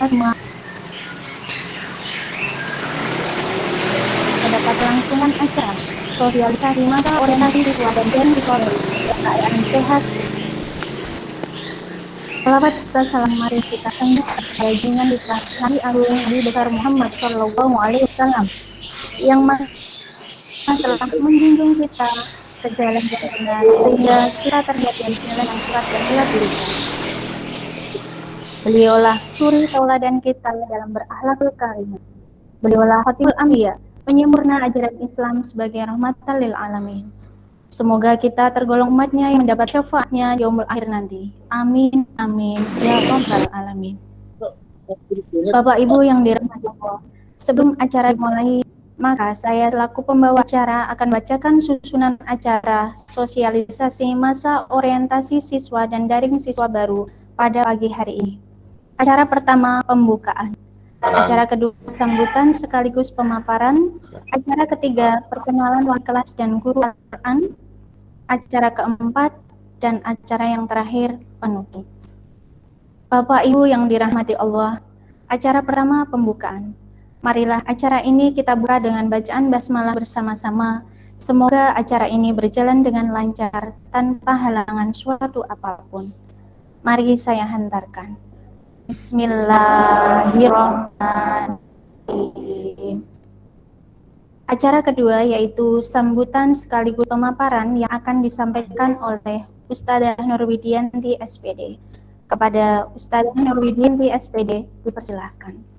semua terdapat kelangsungan acara sosialisasi masa orientasi siswa dan jaring siswa baru dalam keadaan sehat. Salawat serta salam mari kita sanjungkan pada junjungan kita Nabi Agung Nabi besar Muhammad Shallallahu Alaihi Wasallam yang telah menjunjung kita ke jalan yang benar sehingga kita terhindar dari penyelewengan sesat dan hilaf dirinya. Beliaulah suri tauladan kita dalam berakhlakul karimah. Beliaulah khatibul anbiya, penyempurna ajaran Islam sebagai rahmatan lil alamin. Semoga kita tergolong umatnya yang mendapat syafaatnya di yaumul akhir nanti. Amin, amin, ya rabbal alamin. Bapak Ibu yang dirahmati Allah, sebelum acara dimulai, maka saya selaku pembawa acara akan bacakan susunan acara sosialisasi masa orientasi siswa dan daring siswa baru pada pagi hari ini. Acara pertama, pembukaan. Acara kedua, sambutan sekaligus pemaparan. Acara ketiga, perkenalan wali kelas dan guru Al-Quran. Acara keempat, dan acara yang terakhir, penutup. Bapak Ibu yang dirahmati Allah, acara pertama, pembukaan. Marilah acara ini kita buka dengan bacaan basmalah bersama-sama. Semoga acara ini berjalan dengan lancar, tanpa halangan suatu apapun. Mari saya hantarkan. Bismillahirrahmanirrahim. Acara kedua yaitu sambutan sekaligus pemaparan yang akan disampaikan oleh Ustadzah Nurwidianti SPD. Kepada Ustadzah Nurwidianti SPD dipersilahkan.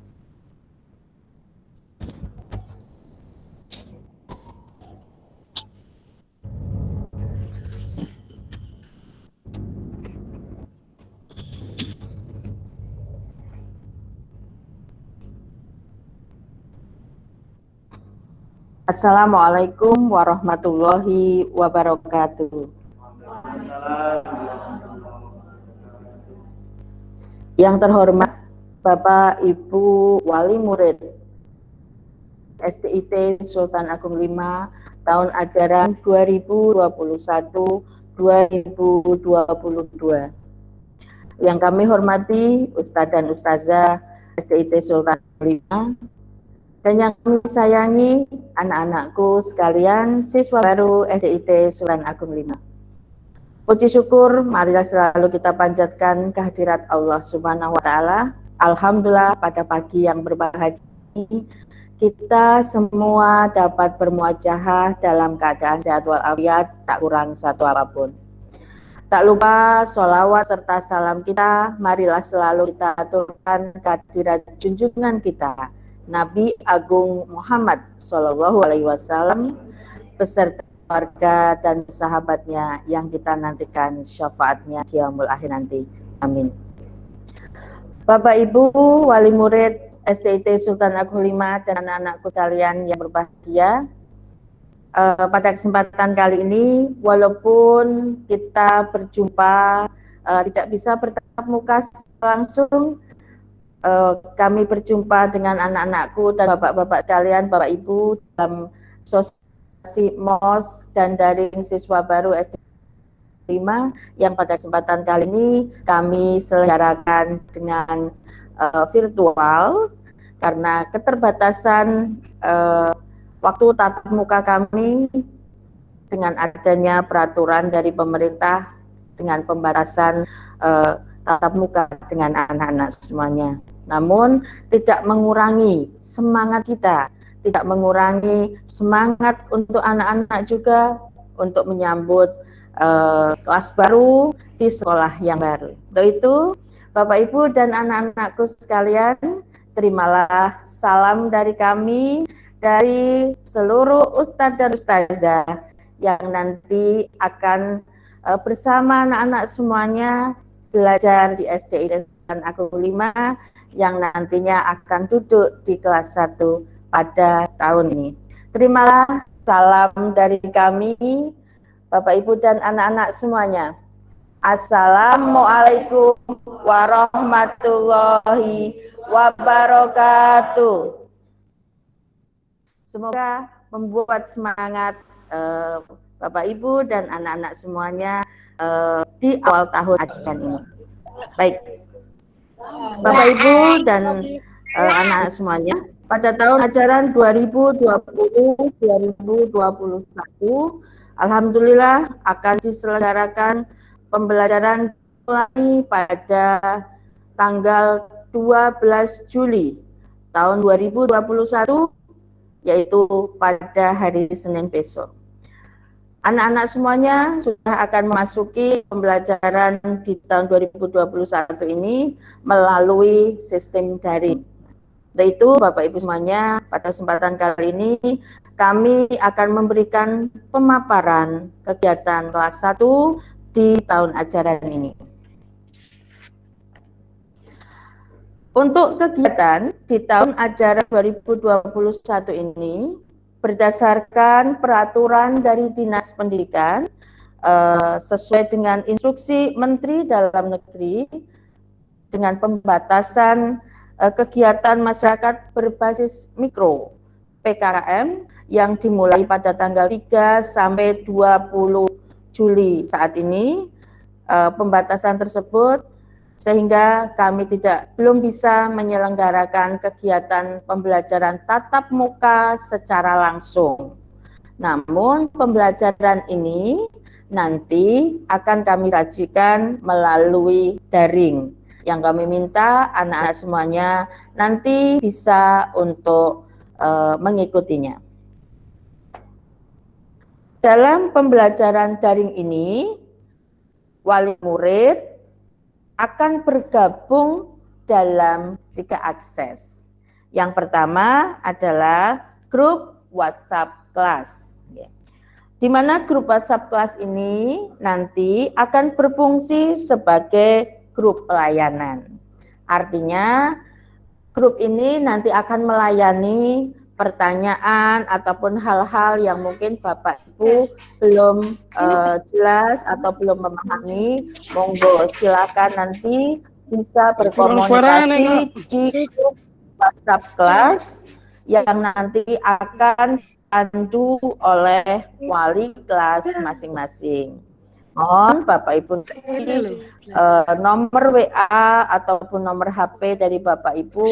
Assalamualaikum warahmatullahi wabarakatuh. Yang terhormat Bapak Ibu Wali Murid STIT Sultan Agung V tahun ajaran 2021-2022. Yang kami hormati Ustadz dan Ustazah STIT Sultan Agung V, dan yang kami sayangi anak-anakku sekalian, siswa baru SDIT Sultan Agung V. Puji syukur marilah selalu kita panjatkan kehadirat Allah Subhanahu wa Ta'ala. Alhamdulillah pada pagi yang berbahagia ini kita semua dapat bermuajahah dalam keadaan sehat walafiat, tak kurang satu apapun. Tak lupa sholawat serta salam kita marilah selalu kita aturkan kehadirat junjungan kita Nabi Agung Muhammad Shallallahu Alaihi Wasallam beserta keluarga dan sahabatnya yang kita nantikan syafaatnya di yaumul akhir nanti. Amin. Bapak Ibu Wali Murid STIT Sultan Agung V dan anak-anakku sekalian yang berbahagia, pada kesempatan kali ini walaupun kita berjumpa tidak bisa bertatap muka langsung, kami berjumpa dengan anak-anakku dan bapak-bapak sekalian, Bapak Ibu dalam sosialisasi MOS dan daring siswa baru SD 5 yang pada kesempatan kali ini kami selenggarakan dengan virtual karena keterbatasan waktu tatap muka kami dengan adanya peraturan dari pemerintah dengan pembatasan tatap muka dengan anak-anak semuanya. Namun tidak mengurangi semangat kita, tidak mengurangi semangat untuk anak-anak juga untuk menyambut kelas baru di sekolah yang baru. Untuk itu, Bapak Ibu dan anak-anakku sekalian, terimalah salam dari kami, dari seluruh Ustadz dan Ustazah yang nanti akan bersama anak-anak semuanya belajar di SDIT Sultan Agung V yang nantinya akan duduk di kelas 1 pada tahun ini. Terimalah salam dari kami, Bapak Ibu dan anak-anak semuanya. Assalamualaikum warahmatullahi wabarakatuh. Semoga membuat semangat Bapak Ibu dan anak-anak semuanya di awal tahun ajaran ini. Baik, Bapak Ibu dan anak-anak semuanya, pada tahun ajaran 2020-2021, alhamdulillah akan diselenggarakan pembelajaran mulai pada tanggal 12 Juli tahun 2021, yaitu pada hari Senin besok. Anak-anak semuanya sudah akan memasuki pembelajaran di tahun 2021 ini melalui sistem daring. Untuk itu, Bapak Ibu semuanya, pada kesempatan kali ini kami akan memberikan pemaparan kegiatan kelas 1 di tahun ajaran ini. Untuk kegiatan di tahun ajaran 2021 ini, berdasarkan peraturan dari Dinas Pendidikan, sesuai dengan instruksi Menteri Dalam Negeri, dengan pembatasan kegiatan masyarakat berbasis mikro PKM yang dimulai pada tanggal 3 sampai 20 Juli saat ini, pembatasan tersebut sehingga kami belum bisa menyelenggarakan kegiatan pembelajaran tatap muka secara langsung. Namun pembelajaran ini nanti akan kami sajikan melalui daring. Yang kami minta anak-anak semuanya nanti bisa untuk mengikutinya. Dalam pembelajaran daring ini, wali murid akan bergabung dalam 3 akses. Yang pertama adalah grup WhatsApp kelas, di mana grup WhatsApp kelas ini nanti akan berfungsi sebagai grup pelayanan. Artinya grup ini nanti akan melayani pertanyaan ataupun hal-hal yang mungkin Bapak Ibu belum jelas atau belum memahami, monggo silakan nanti bisa berkomunikasi di grup WhatsApp kelas yang nanti akan dipandu oleh wali kelas masing-masing. Mohon Bapak Ibu nomor WA ataupun nomor HP dari Bapak Ibu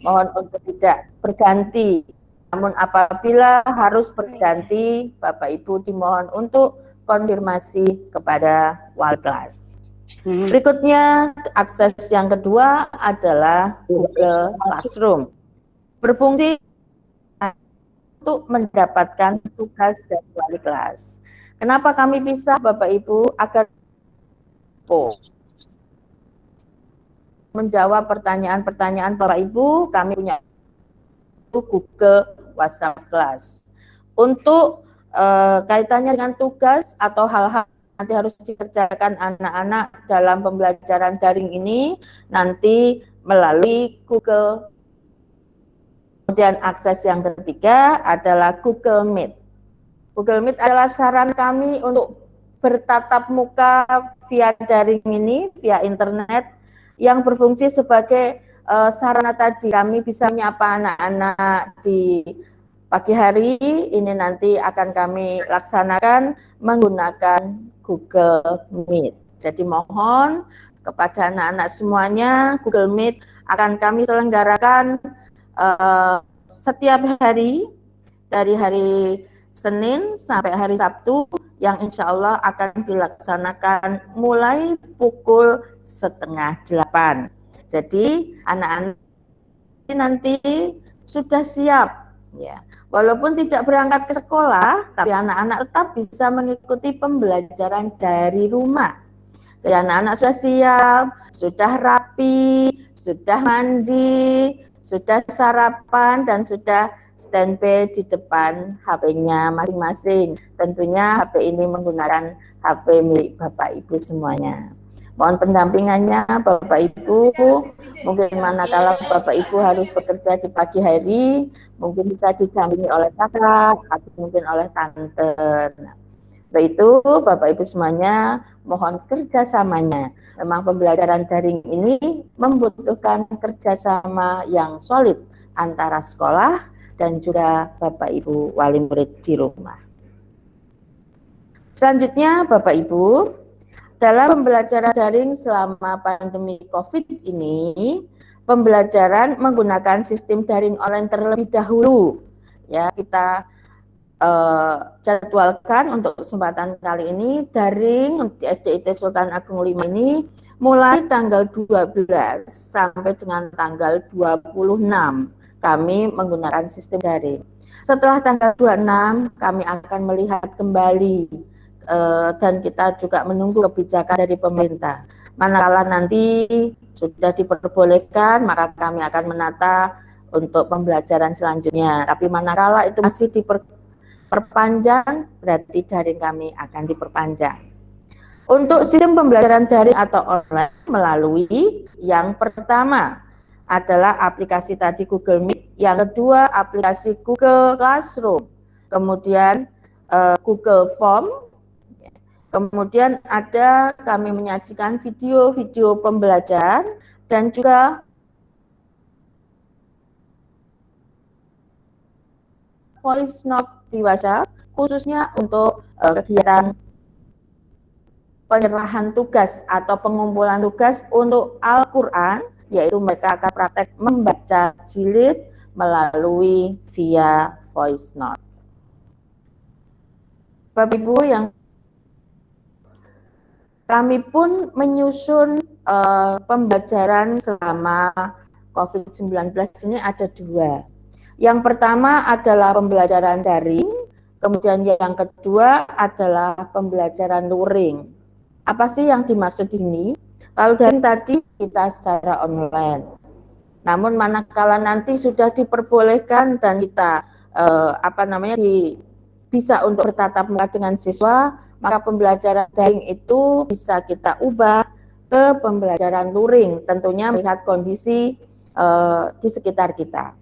mohon untuk tidak berganti. Namun apabila harus berganti, Bapak Ibu dimohon untuk konfirmasi kepada wali kelas. Berikutnya, akses yang kedua adalah Google Classroom. Berfungsi untuk mendapatkan tugas dari wali kelas. Kenapa kami pisah, Bapak Ibu? Agar menjawab pertanyaan-pertanyaan Bapak Ibu, kami punya Google WhatsApp kelas. Untuk kaitannya dengan tugas atau hal-hal nanti harus dikerjakan anak-anak dalam pembelajaran daring ini nanti melalui Google. Kemudian akses yang ketiga adalah Google Meet. Google Meet adalah saran kami untuk bertatap muka via daring ini, via internet, yang berfungsi sebagai sarana tadi kami bisa menyapa anak-anak di pagi hari ini nanti akan kami laksanakan menggunakan Google Meet. Jadi mohon kepada anak-anak semuanya, Google Meet akan kami selenggarakan setiap hari dari hari Senin sampai hari Sabtu yang insya Allah akan dilaksanakan mulai pukul 7:30. Jadi anak-anak nanti sudah siap, ya. Walaupun tidak berangkat ke sekolah, tapi anak-anak tetap bisa mengikuti pembelajaran dari rumah. Jadi anak-anak sudah siap, sudah rapi, sudah mandi, sudah sarapan, dan sudah standby di depan HP-nya masing-masing. Tentunya HP ini menggunakan HP milik Bapak Ibu semuanya. Mohon pendampingannya Bapak Ibu, mungkin manakala Bapak Ibu harus bekerja di pagi hari, mungkin bisa didampingi oleh kakak atau mungkin oleh tante. Nah, itu Bapak Ibu semuanya mohon kerjasamanya. Memang pembelajaran daring ini membutuhkan kerjasama yang solid antara sekolah dan juga Bapak Ibu wali murid di rumah. Selanjutnya Bapak Ibu, Dalam pembelajaran daring selama pandemi COVID ini, pembelajaran menggunakan sistem daring online terlebih dahulu. Ya, kita jadwalkan untuk kesempatan kali ini daring di SDIT Sultan Agung 5 ini mulai tanggal 12 sampai dengan tanggal 26 kami menggunakan sistem daring. Setelah tanggal 26 kami akan melihat kembali dan kita juga menunggu kebijakan dari pemerintah. Manakala nanti sudah diperbolehkan, maka kami akan menata untuk pembelajaran selanjutnya. Tapi manakala itu masih diperpanjang, berarti daring kami akan diperpanjang. Untuk sistem pembelajaran daring atau online melalui yang pertama adalah aplikasi tadi Google Meet, yang kedua aplikasi Google Classroom, kemudian Google Form. Kemudian ada kami menyajikan video-video pembelajaran dan juga voice note di WhatsApp khususnya untuk kegiatan penyerahan tugas atau pengumpulan tugas untuk Al-Quran, yaitu mereka akan praktek membaca jilid melalui via voice note. Bapak Ibu yang kami pun menyusun pembelajaran selama COVID-19 ini ada dua. Yang pertama adalah pembelajaran daring, kemudian yang kedua adalah pembelajaran luring. Apa sih yang dimaksud di sini? Kalau daring tadi kita secara online. Namun manakala nanti sudah diperbolehkan dan kita bisa untuk bertatap muka dengan siswa, maka pembelajaran daring itu bisa kita ubah ke pembelajaran luring, tentunya melihat kondisi di sekitar kita.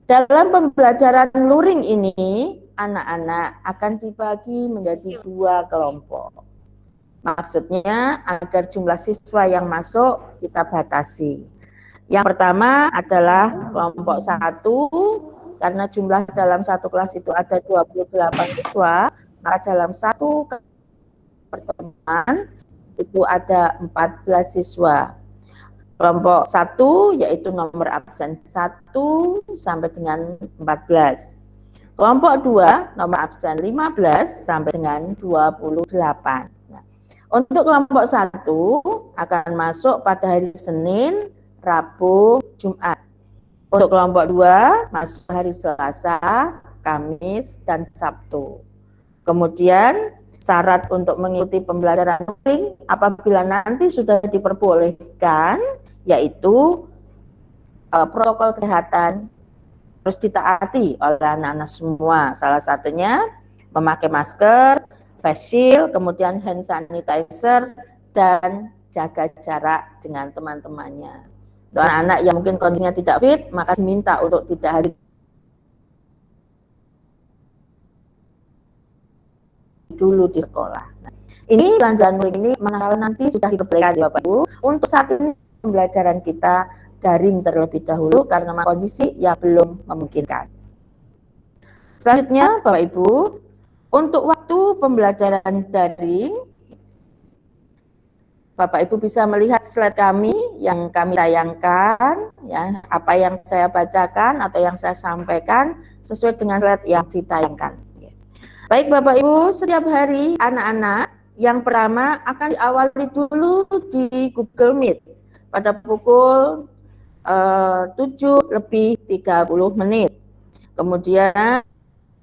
Dalam pembelajaran luring ini, anak-anak akan dibagi menjadi dua kelompok. Maksudnya agar jumlah siswa yang masuk kita batasi. Yang pertama adalah kelompok 1, karena jumlah dalam satu kelas itu ada 28 siswa, maka dalam satu pertemuan itu ada 14 siswa. Kelompok 1 yaitu nomor absen 1 sampai dengan 14. Kelompok 2 nomor absen 15 sampai dengan 28. Nah, untuk kelompok 1 akan masuk pada hari Senin, Rabu, Jumat. Untuk kelompok 2 masuk hari Selasa, Kamis, dan Sabtu. Kemudian syarat untuk mengikuti pembelajaran daring apabila nanti sudah diperbolehkan, yaitu protokol kesehatan harus ditaati oleh anak-anak semua. Salah satunya memakai masker, face shield, kemudian hand sanitizer, dan jaga jarak dengan teman-temannya. Untuk anak-anak yang mungkin kondisinya tidak fit, maka diminta untuk tidak hadir dulu di sekolah. Nah, ini pembelajaran luring ini manakala nanti sudah diperbolehkan Bapak Ibu. Untuk saat ini pembelajaran kita daring terlebih dahulu karena kondisi yang belum memungkinkan. Selanjutnya Bapak Ibu, untuk waktu pembelajaran daring, Bapak Ibu bisa melihat slide kami yang kami tayangkan, ya, apa yang saya bacakan atau yang saya sampaikan sesuai dengan slide yang ditayangkan. Baik Bapak Ibu, setiap hari anak-anak yang pertama akan diawali dulu di Google Meet pada pukul 7:30. Kemudian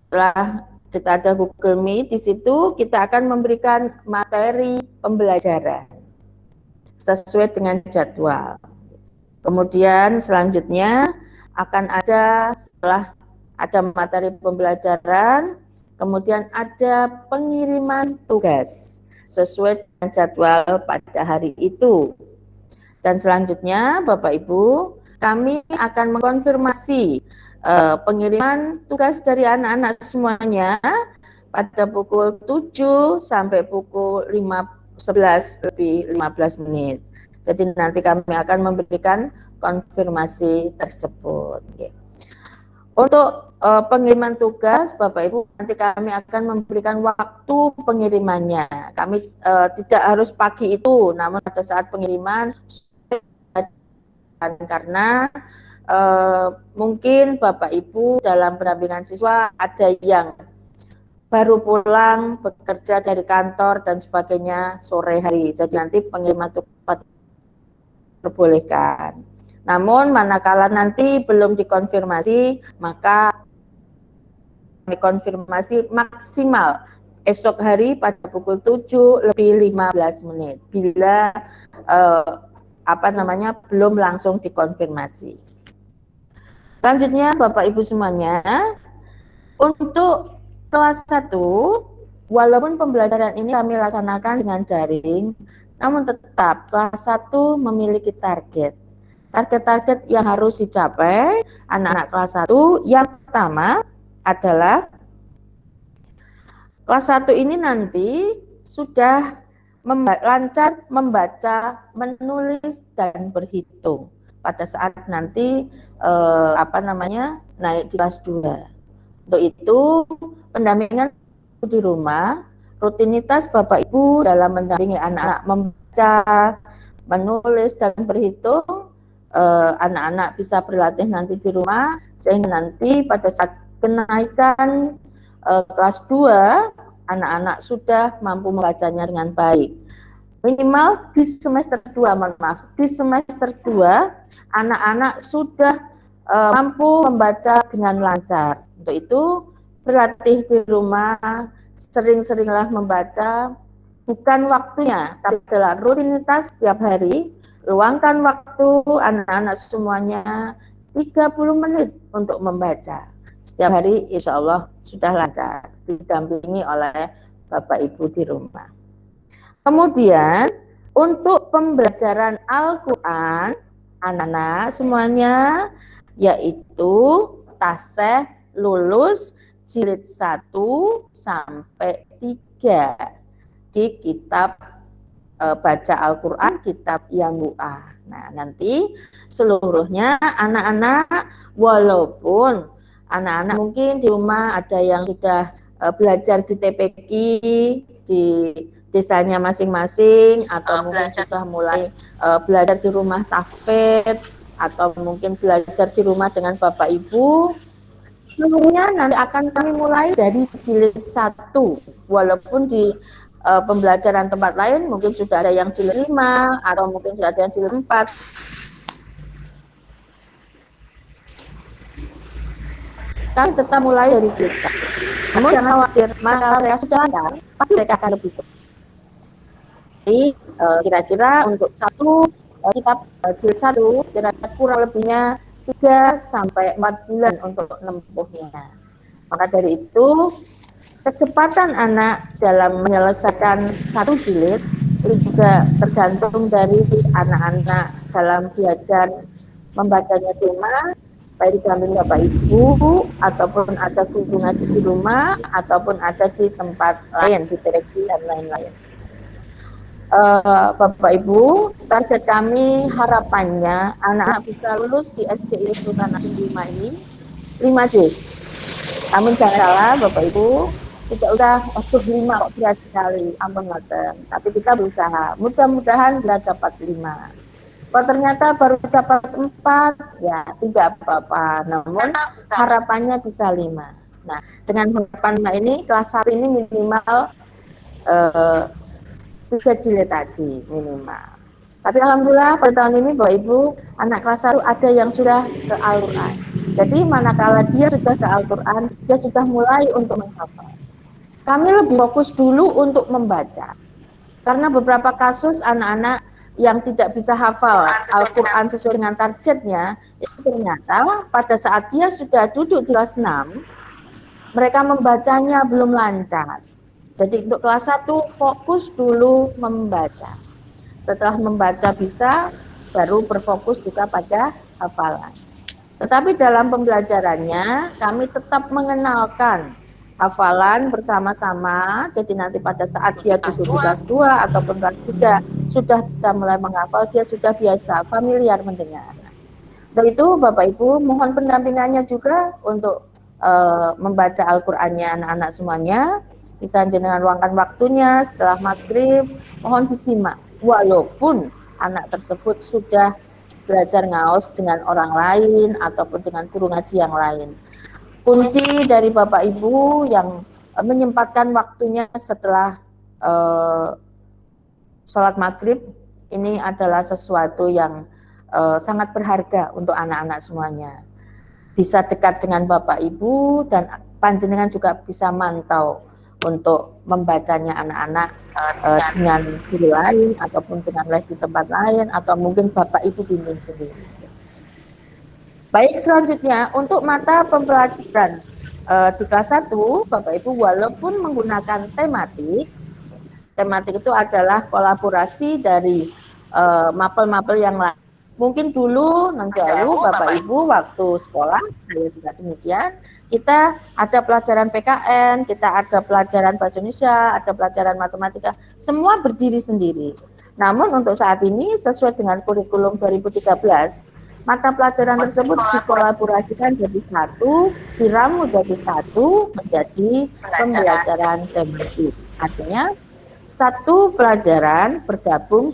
setelah kita ada Google Meet, di situ kita akan memberikan materi pembelajaran sesuai dengan jadwal. Kemudian selanjutnya akan ada, setelah ada materi pembelajaran, kemudian ada pengiriman tugas sesuai dengan jadwal pada hari itu. Dan selanjutnya Bapak Ibu, kami akan mengkonfirmasi pengiriman tugas dari anak-anak semuanya pada pukul 7 sampai pukul 11:15. Jadi nanti kami akan memberikan konfirmasi tersebut. Untuk pengiriman tugas, Bapak Ibu, nanti kami akan memberikan waktu pengirimannya. Kami tidak harus pagi itu, namun pada saat pengiriman, karena mungkin Bapak Ibu dalam pendampingan siswa ada yang baru pulang bekerja dari kantor dan sebagainya sore hari. Jadi nanti pengiriman tugas diperbolehkan. Namun manakala nanti belum dikonfirmasi, maka kami konfirmasi maksimal esok hari pada pukul 7 lebih 15 menit bila belum langsung dikonfirmasi. Selanjutnya Bapak Ibu semuanya, untuk kelas 1, walaupun pembelajaran ini kami laksanakan dengan daring, namun tetap kelas 1 memiliki target. Target-target yang harus dicapai anak-anak kelas 1 yang pertama adalah kelas 1 ini nanti sudah lancar membaca, menulis, dan berhitung pada saat nanti naik di kelas 2. Untuk itu, pendampingan di rumah, rutinitas Bapak Ibu dalam mendampingi anak-anak membaca, menulis, dan berhitung, anak-anak bisa berlatih nanti di rumah, sehingga nanti pada saat kenaikan kelas 2, anak-anak sudah mampu membacanya dengan baik. Minimal di semester 2, di semester 2, anak-anak sudah mampu membaca dengan lancar. Untuk itu, berlatih di rumah, sering-seringlah membaca, bukan waktunya, tapi adalah rutinitas setiap hari. Luangkan waktu anak-anak semuanya 30 menit untuk membaca. Setiap hari insya Allah sudah lancar, didampingi oleh Bapak Ibu di rumah. Kemudian untuk pembelajaran Al-Quran, anak-anak semuanya, yaitu taseh lulus jilid 1 sampai 3 di kitab baca Al-Quran, kitab Yanggu'ah. Nah, nanti seluruhnya anak-anak, walaupun anak-anak mungkin di rumah ada yang sudah belajar di TPQ di desanya masing-masing, atau mungkin sudah mulai belajar di rumah tahfidz, atau mungkin belajar di rumah dengan Bapak Ibu, seluruhnya nanti akan kami mulai dari jilid 1, walaupun di pembelajaran tempat lain mungkin sudah ada yang jilid 5 atau mungkin sudah ada yang jilid 4. Kami tetap mulai dari jilid 1. Namun jangan khawatir, manakala mereka sudah lancar, pasti mereka akan lebih cepat. Jadi kira-kira untuk satu kitab jilid 1 kira-kira kurang lebihnya 3 sampai 4 bulan untuk menempuhnya. Maka dari itu, kecepatan anak dalam menyelesaikan satu jilid itu juga tergantung dari anak-anak dalam belajar membacanya di rumah, baik didampingi Bapak Ibu, ataupun ada guru ngaji di rumah, ataupun ada di tempat lain, di TPQ dan lain-lain. Bapak Ibu, target kami harapannya anak-anak bisa lulus di SDI Sultan Hasanuddin ini 5 juz. Namun jangan salah Bapak Ibu, tidak usah 5 kok berat sekali, ampun ngoten. Tapi kita berusaha, mudah-mudahan bisa dapat 5. Kalau ternyata baru dapat 4, ya tidak apa-apa. Namun harapannya bisa 5. Nah, dengan harapan ini kelas 1 ini minimal 3 jilid tadi minimal. Tapi alhamdulillah pada tahun ini Bapak Ibu, anak kelas 1 ada yang sudah ke Al-Quran. Jadi manakala dia sudah ke Al-Quran, dia sudah mulai untuk menghafal. Kami lebih fokus dulu untuk membaca. Karena beberapa kasus anak-anak yang tidak bisa hafal Al-Quran sesuai dengan targetnya, itu ternyata pada saat dia sudah duduk di kelas 6, mereka membacanya belum lancar. Jadi untuk kelas 1 fokus dulu membaca. Setelah membaca bisa, baru berfokus juga pada hafalan. Tetapi dalam pembelajarannya, kami tetap mengenalkan hafalan bersama-sama. Jadi nanti pada saat dia duduk di kelas 2 ataupun kelas 3, sudah bisa mulai menghafal, dia sudah biasa, familiar mendengar. Untuk itu Bapak Ibu mohon pendampingannya juga untuk membaca Al-Qur'annya anak-anak semuanya. Bisa jenengan luangkan waktunya setelah maghrib, mohon disimak. Walaupun anak tersebut sudah belajar ngaos dengan orang lain ataupun dengan guru ngaji yang lain. Kunci dari Bapak Ibu yang menyempatkan waktunya setelah sholat maghrib ini adalah sesuatu yang sangat berharga untuk anak-anak semuanya. Bisa dekat dengan Bapak Ibu dan panjenengan juga bisa mantau untuk membacanya anak-anak dengan guru lain ataupun dengan les di tempat lain atau mungkin Bapak Ibu bimbing sendiri. Baik, selanjutnya untuk mata pembelajaran di kelas 1 Bapak Ibu walaupun menggunakan tematik itu adalah kolaborasi dari mapel-mapel yang lain. Mungkin dulu nanti lalu Bapak Ibu waktu sekolah saya juga demikian, kita ada pelajaran PKN, kita ada pelajaran bahasa Indonesia, ada pelajaran matematika, semua berdiri sendiri. Namun untuk saat ini sesuai dengan kurikulum 2013, mata pelajaran tersebut dikolaborasikan jadi satu, diramu jadi satu, menjadi pembelajaran tematik. Artinya satu pelajaran bergabung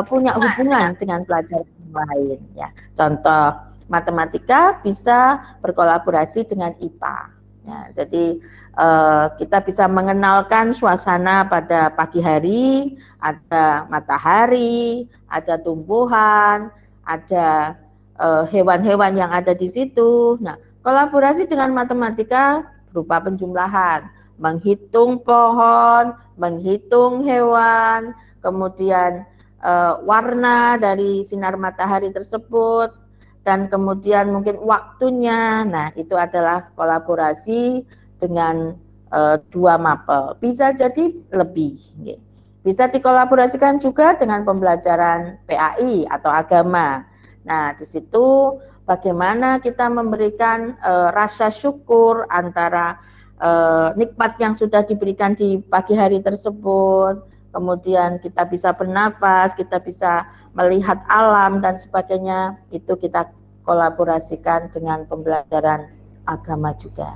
punya hubungan dengan pelajaran yang lain ya. Contoh matematika bisa berkolaborasi dengan IPA. Ya, jadi kita bisa mengenalkan suasana pada pagi hari, ada matahari, ada tumbuhan, ada hewan-hewan yang ada di situ. Nah, kolaborasi dengan matematika berupa penjumlahan, menghitung pohon, menghitung hewan, kemudian warna dari sinar matahari tersebut, dan kemudian mungkin waktunya. Nah, itu adalah kolaborasi dengan dua mapel. Bisa jadi lebih. Bisa dikolaborasikan juga dengan pembelajaran PAI atau agama. Nah, di situ bagaimana kita memberikan rasa syukur antara nikmat yang sudah diberikan di pagi hari tersebut. Kemudian kita bisa bernafas, kita bisa melihat alam dan sebagainya, itu kita kolaborasikan dengan pembelajaran agama juga.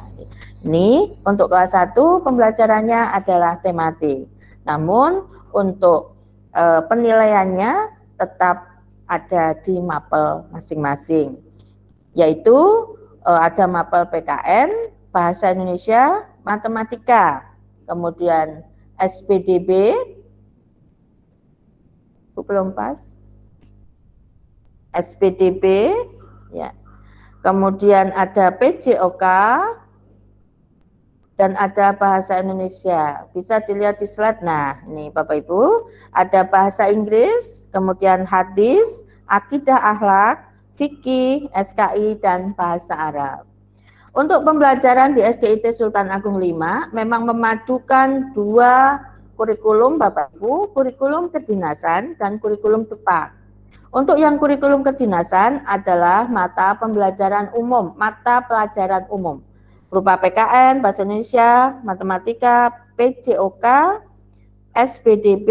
Ini untuk kelas 1 pembelajarannya adalah tematik. Namun untuk penilaiannya tetap ada di mapel masing-masing. Yaitu ada mapel PKN, bahasa Indonesia, matematika, kemudian SPDB, belum pas, SPDB, ya. Kemudian ada PJOK dan ada bahasa Indonesia. Bisa dilihat di slide. Nah, ini Bapak Ibu, ada bahasa Inggris, kemudian hadis, akidah akhlak, fikih, SKI dan bahasa Arab. Untuk pembelajaran di SDIT Sultan Agung 5 memang memadukan dua kurikulum Bapak Ibu, kurikulum kedinasan dan kurikulum depak. Untuk yang kurikulum kedinasan adalah mata pelajaran umum berupa PKN, bahasa Indonesia, matematika, PJOK, SPDB,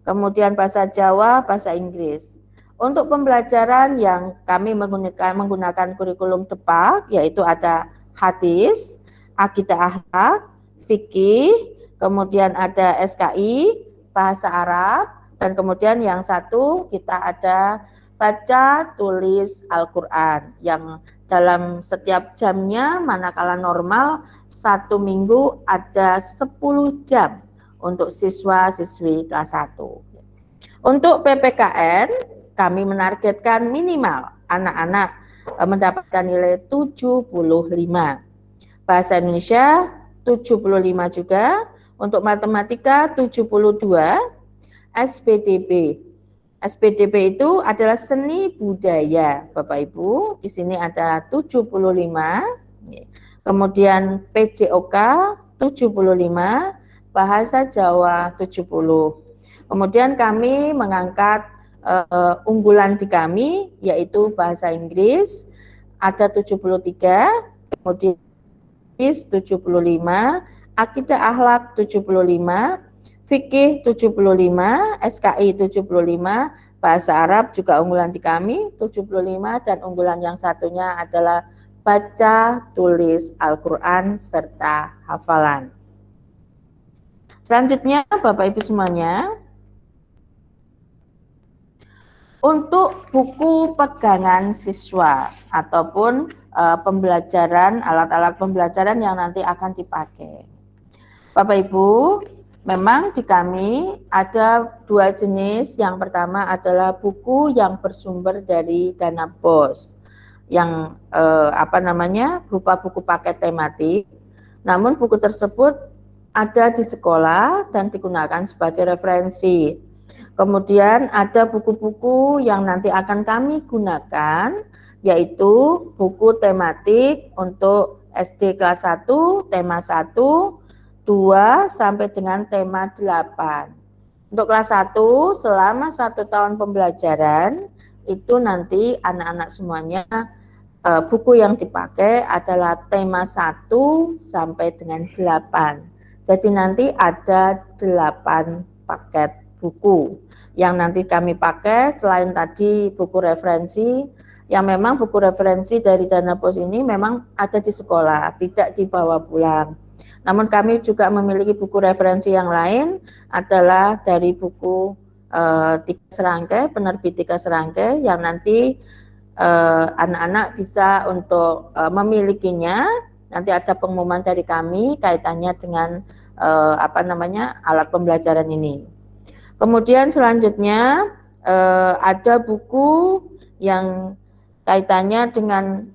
kemudian bahasa Jawa, bahasa Inggris. Untuk pembelajaran yang kami menggunakan kurikulum depak, yaitu ada hadis, akidah akhlak, fikih, kemudian ada SKI, bahasa Arab, dan kemudian yang satu kita ada baca tulis Al-Quran yang dalam setiap jamnya manakala normal 1 minggu ada 10 jam untuk siswa-siswi kelas 1. Untuk PPKN kami menargetkan minimal anak-anak mendapatkan nilai 75. Bahasa Indonesia 75 juga. Untuk matematika 72, SPDB. SPDB itu adalah seni budaya, Bapak Ibu. Di sini ada 75. Kemudian PJOK 75, bahasa Jawa 70. Kemudian kami mengangkat unggulan di kami yaitu bahasa Inggris ada 73, kemudian 75, akidah akhlak 75, fikih 75, SKI 75, bahasa Arab juga unggulan di kami 75, dan unggulan yang satunya adalah baca tulis Al-Quran serta hafalan. Selanjutnya Bapak Ibu semuanya, untuk buku pegangan siswa ataupun pembelajaran, alat-alat pembelajaran yang nanti akan dipakai. Bapak Ibu, memang di kami ada dua jenis. Yang pertama adalah buku yang bersumber dari dana BOS, yang berupa buku paket tematik. Namun buku tersebut ada di sekolah dan digunakan sebagai referensi. Kemudian ada buku-buku yang nanti akan kami gunakan, yaitu buku tematik untuk SD kelas 1, tema 1, 2 sampai dengan tema 8. Untuk kelas 1 selama 1 tahun pembelajaran itu nanti anak-anak semuanya buku yang dipakai adalah tema 1 sampai dengan 8. Jadi nanti ada 8 paket buku yang nanti kami pakai. Selain tadi buku referensi, yang memang buku referensi dari dana BOS ini memang ada di sekolah, tidak dibawa pulang. Namun kami juga memiliki buku referensi yang lain, adalah dari buku Tiga Serangkai, penerbit Tiga Serangkai, yang nanti anak-anak bisa untuk memilikinya. Nanti ada pengumuman dari kami kaitannya dengan alat pembelajaran ini. Kemudian selanjutnya ada buku yang kaitannya dengan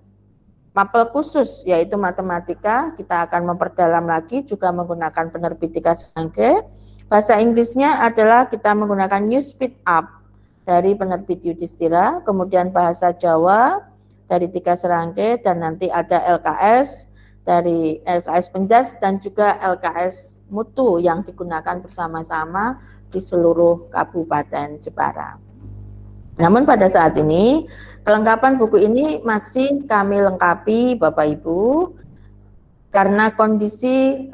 mapel khusus, yaitu matematika. Kita akan memperdalam lagi juga menggunakan penerbit Tiga Serangkai. Bahasa Inggrisnya adalah kita menggunakan New Speed Up dari penerbit Yudhistira. Kemudian bahasa Jawa dari Tiga Serangkai, dan nanti ada LKS dari LKS Penjas dan juga LKS Mutu yang digunakan bersama-sama di seluruh Kabupaten Jepara. Namun pada saat ini kelengkapan buku ini masih kami lengkapi Bapak Ibu, karena kondisi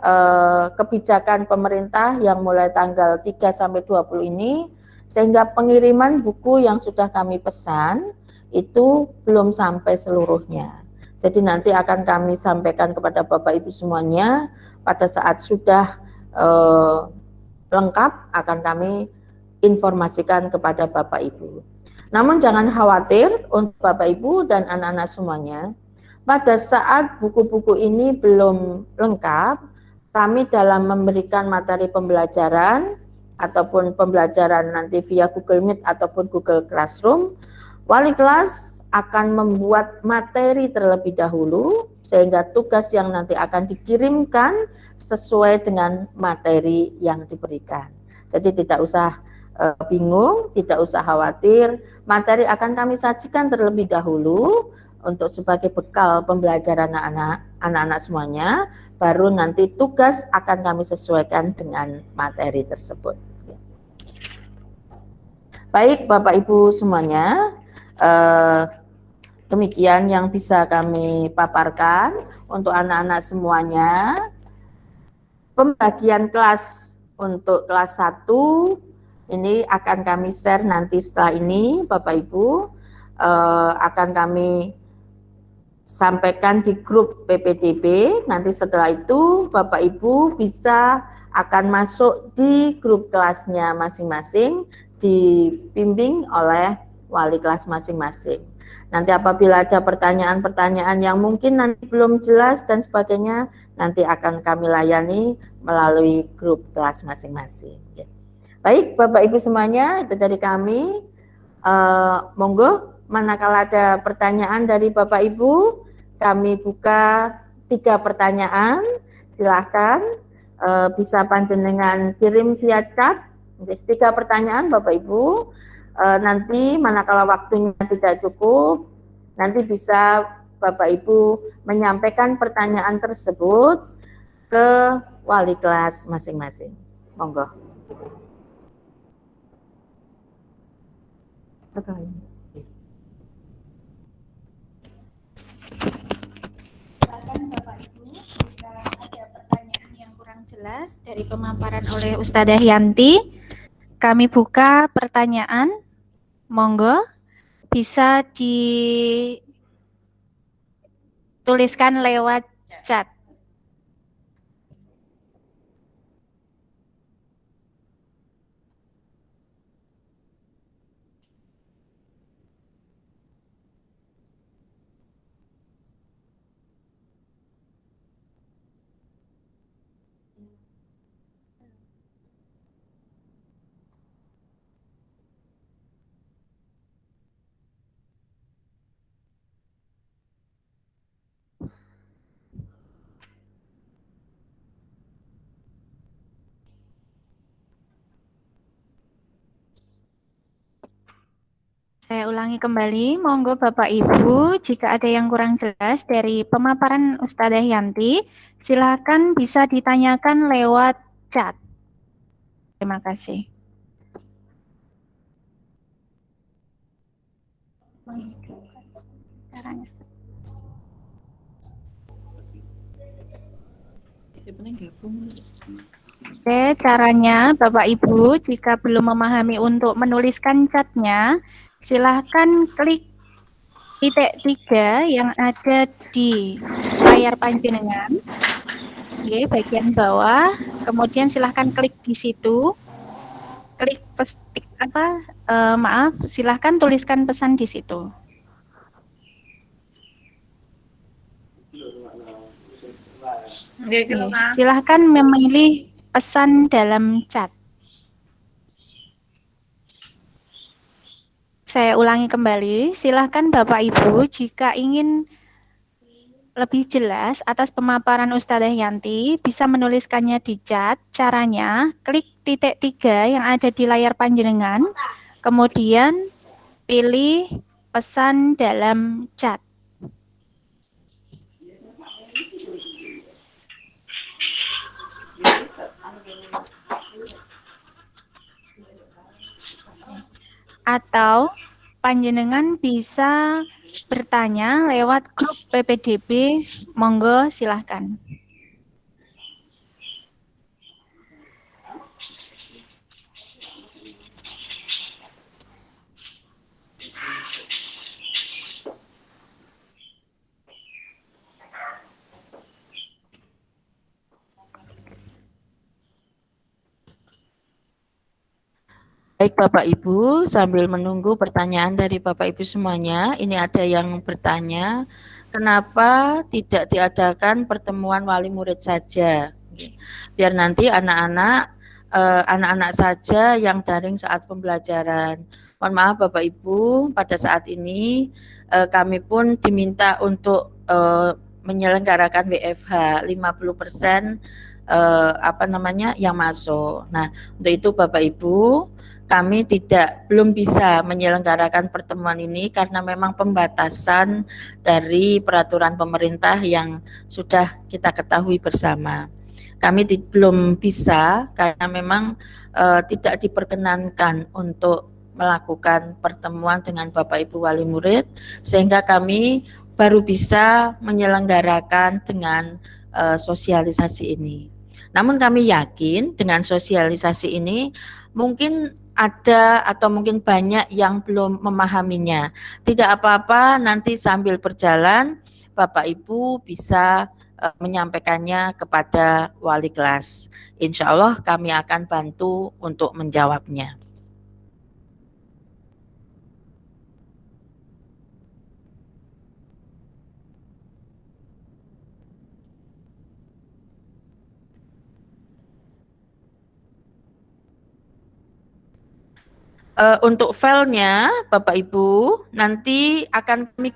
kebijakan pemerintah yang mulai tanggal 3 sampai 20 ini, sehingga pengiriman buku yang sudah kami pesan itu belum sampai seluruhnya. Jadi nanti akan kami sampaikan kepada Bapak Ibu semuanya pada saat sudah lengkap, akan kami informasikan kepada Bapak Ibu. Namun jangan khawatir untuk Bapak Ibu dan anak-anak semuanya, pada saat buku-buku ini belum lengkap, kami dalam memberikan materi pembelajaran ataupun pembelajaran nanti via Google Meet ataupun Google Classroom, wali kelas akan membuat materi terlebih dahulu, sehingga tugas yang nanti akan dikirimkan sesuai dengan materi yang diberikan. Jadi tidak usah bingung, tidak usah khawatir, materi akan kami sajikan terlebih dahulu untuk sebagai bekal pembelajaran anak-anak semuanya, baru nanti tugas akan kami sesuaikan dengan materi tersebut. Baik Bapak Ibu semuanya, demikian yang bisa kami paparkan untuk anak-anak semuanya. Pembagian kelas untuk kelas 1 ini akan kami share nanti setelah ini Bapak Ibu, akan kami sampaikan di grup PPDB. Nanti setelah itu Bapak Ibu bisa akan masuk di grup kelasnya masing-masing, dibimbing oleh wali kelas masing-masing. Nanti apabila ada pertanyaan-pertanyaan yang mungkin nanti belum jelas dan sebagainya, nanti akan kami layani melalui grup kelas masing-masing. Baik Bapak Ibu semuanya, itu dari kami. Monggo, manakala ada pertanyaan dari Bapak Ibu, kami buka 3 pertanyaan. Silahkan bisa panjenengan kirim via chat. 3 pertanyaan Bapak Ibu. Nanti manakala waktunya tidak cukup, nanti bisa Bapak Ibu menyampaikan pertanyaan tersebut ke wali kelas masing-masing. Monggo. Silakan Bapak Ibu, jika ada pertanyaan yang kurang jelas dari pemaparan oleh Ustadzah Yanti, kami buka pertanyaan. Monggo bisa dituliskan lewat chat. Saya ulangi kembali, monggo Bapak Ibu, jika ada yang kurang jelas dari pemaparan Ustadzah Yanti, silakan bisa ditanyakan lewat chat. Terima kasih. Caranya. Oke, caranya Bapak Ibu, jika belum memahami untuk menuliskan chatnya, silahkan klik titik 3 yang ada di layar panjenengan, oke, bagian bawah, kemudian silahkan klik di situ, klik silahkan tuliskan pesan di situ. Silahkan memilih pesan dalam chat. Saya ulangi kembali, silahkan Bapak Ibu jika ingin lebih jelas atas pemaparan Ustadzah Yanti, bisa menuliskannya di chat. Caranya, klik titik 3 yang ada di layar panjenengan, kemudian pilih pesan dalam chat. Atau panjenengan bisa bertanya lewat grup PPDB, monggo silahkan. Baik Bapak Ibu, sambil menunggu pertanyaan dari Bapak Ibu semuanya, ini ada yang bertanya, kenapa tidak diadakan pertemuan wali murid saja? Biar nanti anak-anak saja yang daring saat pembelajaran. Mohon maaf Bapak Ibu, pada saat ini kami pun diminta untuk menyelenggarakan WFH 50% yang masuk. Nah, untuk itu Bapak Ibu, kami belum bisa menyelenggarakan pertemuan ini karena memang pembatasan dari peraturan pemerintah yang sudah kita ketahui bersama. Kami belum bisa karena memang tidak diperkenankan untuk melakukan pertemuan dengan Bapak Ibu wali murid, sehingga kami baru bisa menyelenggarakan dengan sosialisasi ini. Namun kami yakin dengan sosialisasi ini mungkin ada atau mungkin banyak yang belum memahaminya. Tidak apa-apa, nanti sambil berjalan Bapak Ibu bisa menyampaikannya kepada wali kelas. Insya Allah kami akan bantu untuk menjawabnya. Untuk filenya Bapak Ibu nanti akan kami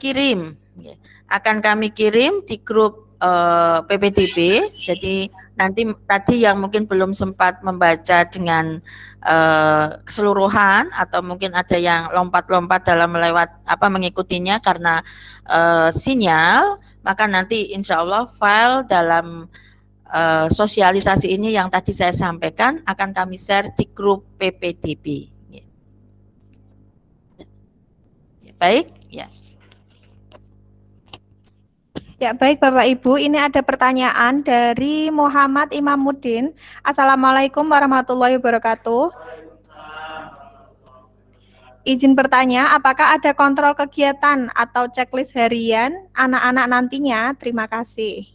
kirim di grup PPDB. Jadi nanti tadi yang mungkin belum sempat membaca dengan keseluruhan atau mungkin ada yang lompat-lompat dalam mengikutinya karena sinyal, maka nanti insya Allah file dalam sosialisasi ini yang tadi saya sampaikan akan kami share di grup PPDB. Baik, ya. Ya, baik Bapak Ibu, ini ada pertanyaan dari Muhammad Imamuddin. Assalamualaikum warahmatullahi wabarakatuh. izin bertanya, apakah ada kontrol kegiatan atau checklist harian anak-anak nantinya? Terima kasih.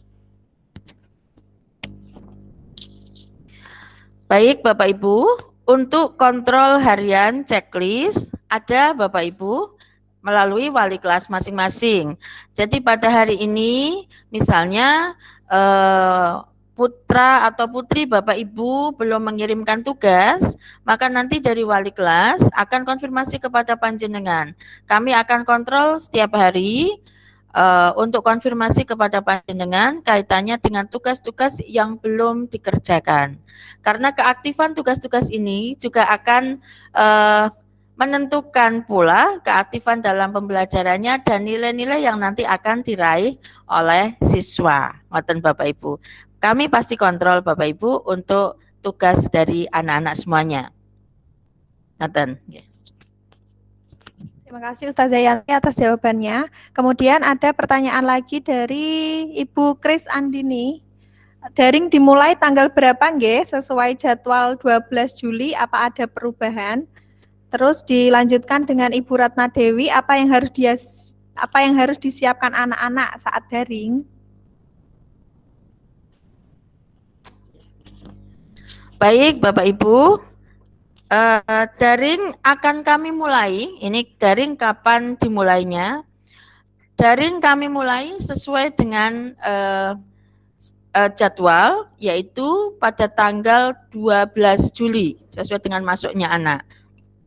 Baik Bapak Ibu, untuk kontrol harian checklist ada Bapak Ibu melalui wali kelas masing-masing. Jadi pada hari ini misalnya putra atau putri Bapak Ibu belum mengirimkan tugas, maka nanti dari wali kelas akan konfirmasi kepada panjenengan. Kami akan kontrol setiap hari untuk konfirmasi kepada panjenengan kaitannya dengan tugas-tugas yang belum dikerjakan. Karena keaktifan tugas-tugas ini juga akan menentukan pula keaktifan dalam pembelajarannya dan nilai-nilai yang nanti akan diraih oleh siswa. Ngoten Bapak Ibu. Kami pasti kontrol Bapak Ibu untuk tugas dari anak-anak semuanya. Ngoten. Terima kasih Ustazah Yanti atas jawabannya. Kemudian ada pertanyaan lagi dari Ibu Kris Andini. Daring dimulai tanggal berapa nggih? Sesuai jadwal 12 Juli apa ada perubahan? Terus dilanjutkan dengan Ibu Ratna Dewi, apa yang harus disiapkan anak-anak saat daring? Baik Bapak Ibu, daring akan kami mulai. Ini daring kapan dimulainya? Daring kami mulai sesuai dengan jadwal, yaitu pada tanggal 12 Juli sesuai dengan masuknya anak.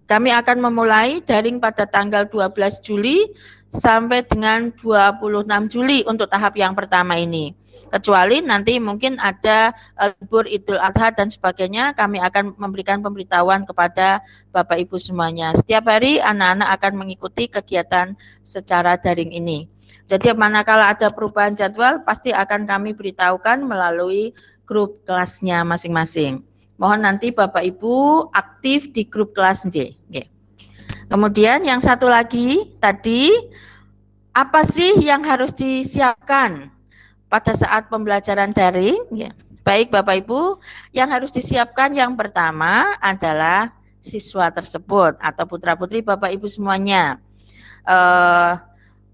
Kami akan memulai daring pada tanggal 12 Juli sampai dengan 26 Juli untuk tahap yang pertama ini. Kecuali nanti mungkin ada libur Idul Adha dan sebagainya, kami akan memberikan pemberitahuan kepada Bapak Ibu semuanya. Setiap hari anak-anak akan mengikuti kegiatan secara daring ini. Jadi manakala ada perubahan jadwal, pasti akan kami beritahukan melalui grup kelasnya masing-masing. Mohon nanti Bapak Ibu aktif di grup kelas J. Kemudian yang satu lagi tadi, apa sih yang harus disiapkan pada saat pembelajaran daring? Baik Bapak Ibu, yang harus disiapkan yang pertama adalah siswa tersebut atau putra-putri Bapak Ibu semuanya.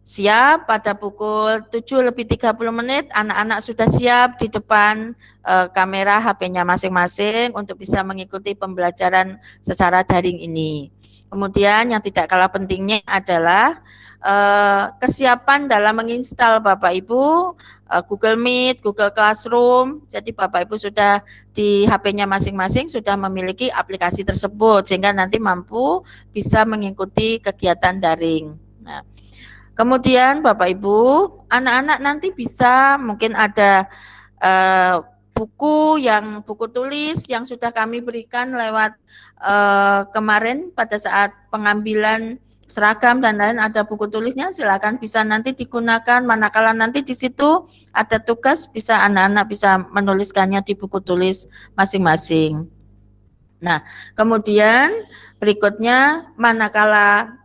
Siap pada pukul 7:30 anak-anak sudah siap di depan kamera HP-nya masing-masing untuk bisa mengikuti pembelajaran secara daring ini. Kemudian yang tidak kalah pentingnya adalah kesiapan dalam menginstal Bapak Ibu Google Meet, Google Classroom. Jadi Bapak Ibu sudah di HP-nya masing-masing sudah memiliki aplikasi tersebut sehingga nanti mampu bisa mengikuti kegiatan daring. Nah, kemudian Bapak Ibu, anak-anak nanti bisa mungkin ada buku tulis yang sudah kami berikan lewat kemarin pada saat pengambilan seragam dan lain ada buku tulisnya, silakan bisa nanti digunakan manakala nanti di situ ada tugas bisa anak-anak bisa menuliskannya di buku tulis masing-masing. Nah, kemudian berikutnya manakala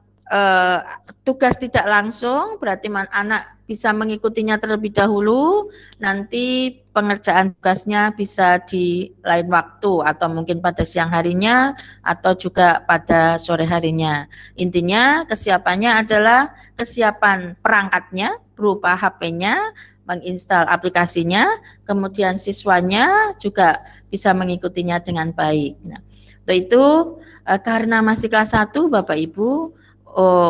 tugas tidak langsung berarti anak bisa mengikutinya terlebih dahulu, nanti pengerjaan tugasnya bisa di lain waktu atau mungkin pada siang harinya atau juga pada sore harinya. Intinya kesiapannya adalah kesiapan perangkatnya berupa HP-nya, menginstal aplikasinya, kemudian siswanya juga bisa mengikutinya dengan baik. Nah, untuk itu karena masih kelas 1 Bapak Ibu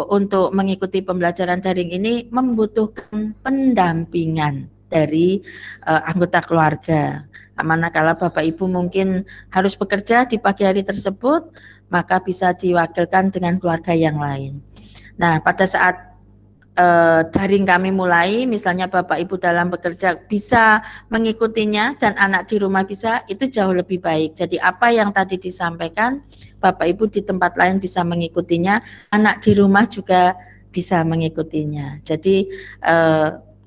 untuk mengikuti pembelajaran daring ini membutuhkan pendampingan dari anggota keluarga. Manakala Bapak Ibu mungkin harus bekerja di pagi hari tersebut, maka bisa diwakilkan dengan keluarga yang lain. Nah, pada saat daring kami mulai, misalnya Bapak Ibu dalam bekerja bisa mengikutinya dan anak di rumah bisa, itu jauh lebih baik. Jadi apa yang tadi disampaikan, Bapak Ibu di tempat lain bisa mengikutinya, anak di rumah juga bisa mengikutinya. Jadi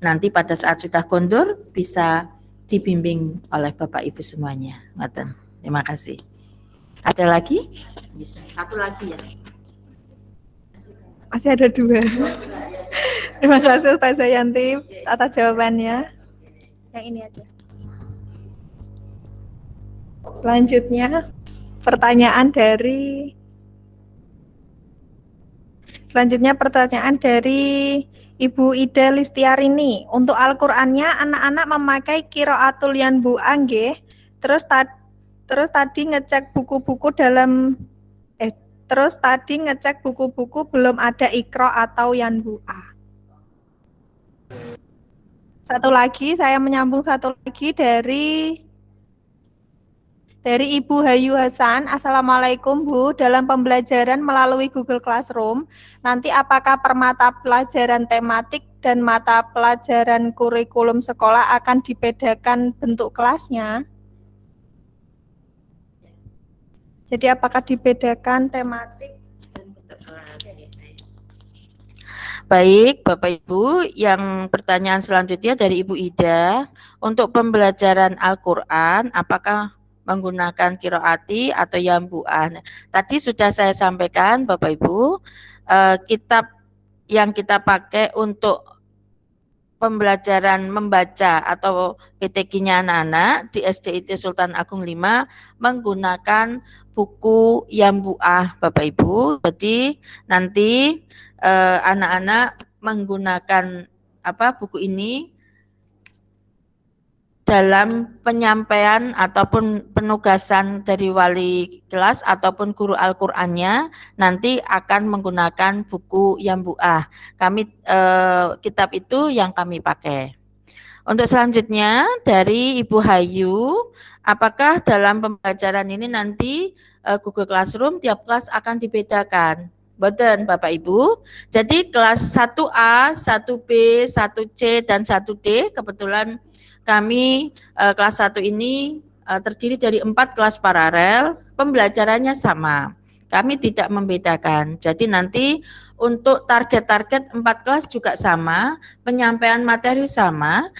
nanti pada saat sudah kondur bisa dibimbing oleh Bapak Ibu semuanya. Terima kasih. Ada lagi? Satu lagi ya. Masih ada 2. Terima kasih Ustazah Yanti atas jawabannya. Yang ini aja. Selanjutnya pertanyaan dari Selanjutnya pertanyaan dari Ibu Ida Listiarini. Untuk Al-Qur'annya anak-anak memakai qiraatul yanbu nggih. Terus tadi ngecek buku-buku belum ada ikro atau yanbu'a. Saya menyambung satu lagi dari Ibu Hayu Hasan. Assalamualaikum Bu, dalam pembelajaran melalui Google Classroom, nanti apakah per mata pelajaran tematik dan mata pelajaran kurikulum sekolah akan dibedakan bentuk kelasnya? Jadi apakah dibedakan tematik? Baik, Bapak Ibu, yang pertanyaan selanjutnya dari Ibu Ida, untuk pembelajaran Al-Quran, apakah menggunakan qiraati atau yambu'an? Tadi sudah saya sampaikan, Bapak Ibu, kitab yang kita pakai untuk pembelajaran membaca atau PTQ-nya anak-anak di SDIT Sultan Agung 5 menggunakan buku Yambu'ah, Bapak Ibu. Jadi nanti anak-anak menggunakan buku ini dalam penyampaian ataupun penugasan dari wali kelas ataupun guru Al-Qur'annya nanti akan menggunakan buku Yambu'ah. Kitab itu yang kami pakai. Untuk selanjutnya dari Ibu Hayu, apakah dalam pembelajaran ini nanti Google Classroom tiap kelas akan dibedakan? Boten Bapak Ibu. Jadi kelas 1A, 1B, 1C dan 1D kebetulan kami kelas 1 ini terdiri dari 4 kelas paralel, pembelajarannya sama. Kami tidak membedakan. Jadi nanti untuk target-target 4 kelas juga sama, penyampaian materi sama.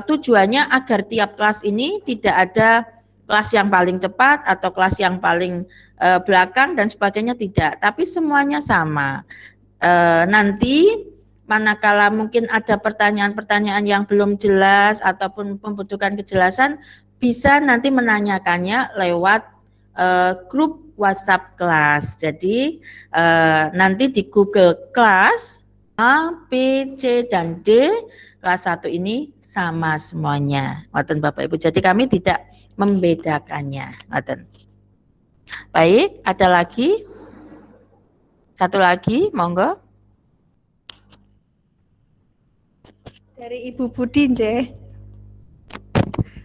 Tujuannya agar tiap kelas ini tidak ada kelas yang paling cepat atau kelas yang paling belakang dan sebagainya, tidak, tapi semuanya sama. Nanti manakala mungkin ada pertanyaan-pertanyaan yang belum jelas ataupun membutuhkan kejelasan, bisa nanti menanyakannya lewat grup WhatsApp kelas. Jadi nanti di Google Class A, B, C, dan D kelas 1 ini sama semuanya. Ngoten Bapak Ibu. Jadi kami tidak membedakannya. Ngoten. Baik, ada lagi? Satu lagi, monggo. Dari Ibu Budi, nggih.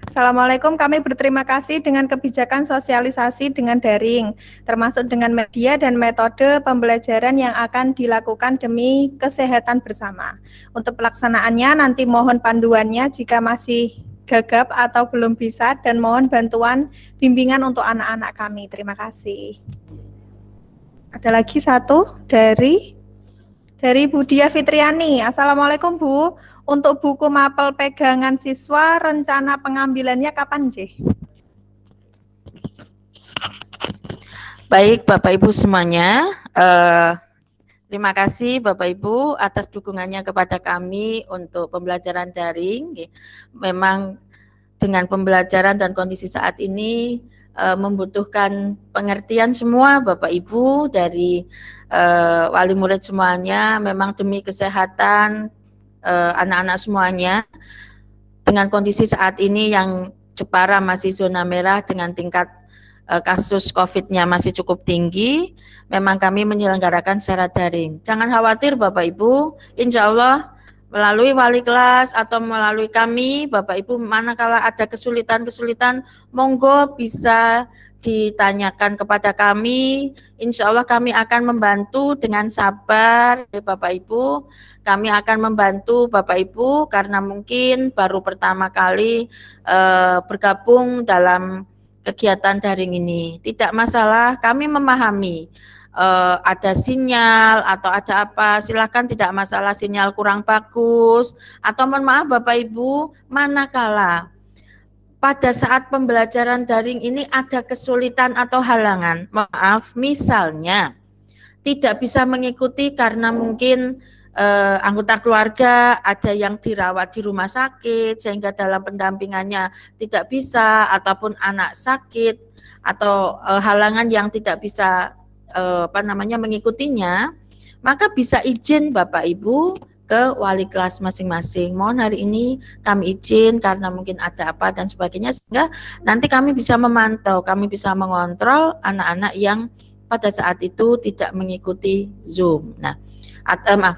Assalamualaikum, kami berterima kasih dengan kebijakan sosialisasi dengan daring, termasuk dengan media dan metode pembelajaran yang akan dilakukan demi kesehatan bersama. Untuk pelaksanaannya nanti mohon panduannya jika masih gagap atau belum bisa, dan mohon bantuan bimbingan untuk anak-anak kami. Terima kasih. Ada lagi satu dari Bu Dia Fitriani. Assalamualaikum Bu. Untuk buku mapel pegangan siswa, rencana pengambilannya kapan, J? Baik, Bapak Ibu semuanya. Terima kasih Bapak Ibu atas dukungannya kepada kami untuk pembelajaran daring. Memang dengan pembelajaran dan kondisi saat ini membutuhkan pengertian semua Bapak Ibu dari wali murid semuanya, memang demi kesehatan anak-anak semuanya. Dengan kondisi saat ini yang Jepara masih zona merah dengan tingkat kasus COVID-nya masih cukup tinggi, memang kami menyelenggarakan secara daring. Jangan khawatir Bapak Ibu, insya Allah melalui wali kelas atau melalui kami, Bapak Ibu, manakala ada kesulitan-kesulitan, monggo bisa ditanyakan kepada kami. Insya Allah kami akan membantu dengan sabar, Bapak Ibu. Kami akan membantu Bapak Ibu karena mungkin baru pertama kali bergabung dalam kegiatan daring ini. Tidak masalah, kami memahami ada sinyal atau ada apa, silakan, tidak masalah sinyal kurang bagus atau mohon maaf Bapak Ibu, manakala pada saat pembelajaran daring ini ada kesulitan atau halangan, maaf, misalnya tidak bisa mengikuti karena mungkin anggota keluarga ada yang dirawat di rumah sakit sehingga dalam pendampingannya tidak bisa, ataupun anak sakit atau halangan yang tidak bisa mengikutinya, maka bisa izin Bapak Ibu ke wali kelas masing-masing. Mohon hari ini kami izin karena mungkin ada apa dan sebagainya, sehingga nanti kami bisa memantau, kami bisa mengontrol anak-anak yang pada saat itu tidak mengikuti Zoom. Nah,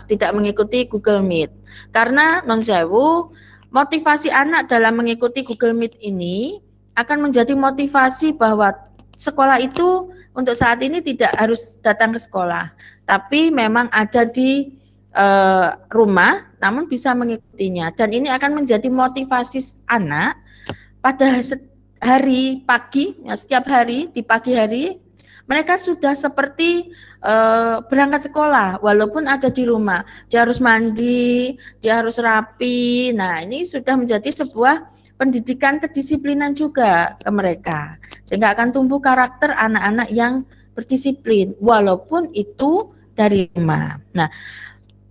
tidak mengikuti Google Meet. Karena non sewu, motivasi anak dalam mengikuti Google Meet ini akan menjadi motivasi bahwa sekolah itu untuk saat ini tidak harus datang ke sekolah, tapi memang ada di rumah, namun bisa mengikutinya. Dan ini akan menjadi motivasi anak pada hari pagi, ya, setiap hari di pagi hari mereka sudah seperti berangkat sekolah, walaupun ada di rumah. Dia harus mandi, dia harus rapi. Nah, ini sudah menjadi sebuah pendidikan kedisiplinan juga ke mereka, sehingga akan tumbuh karakter anak-anak yang berdisiplin, walaupun itu dari rumah. Nah,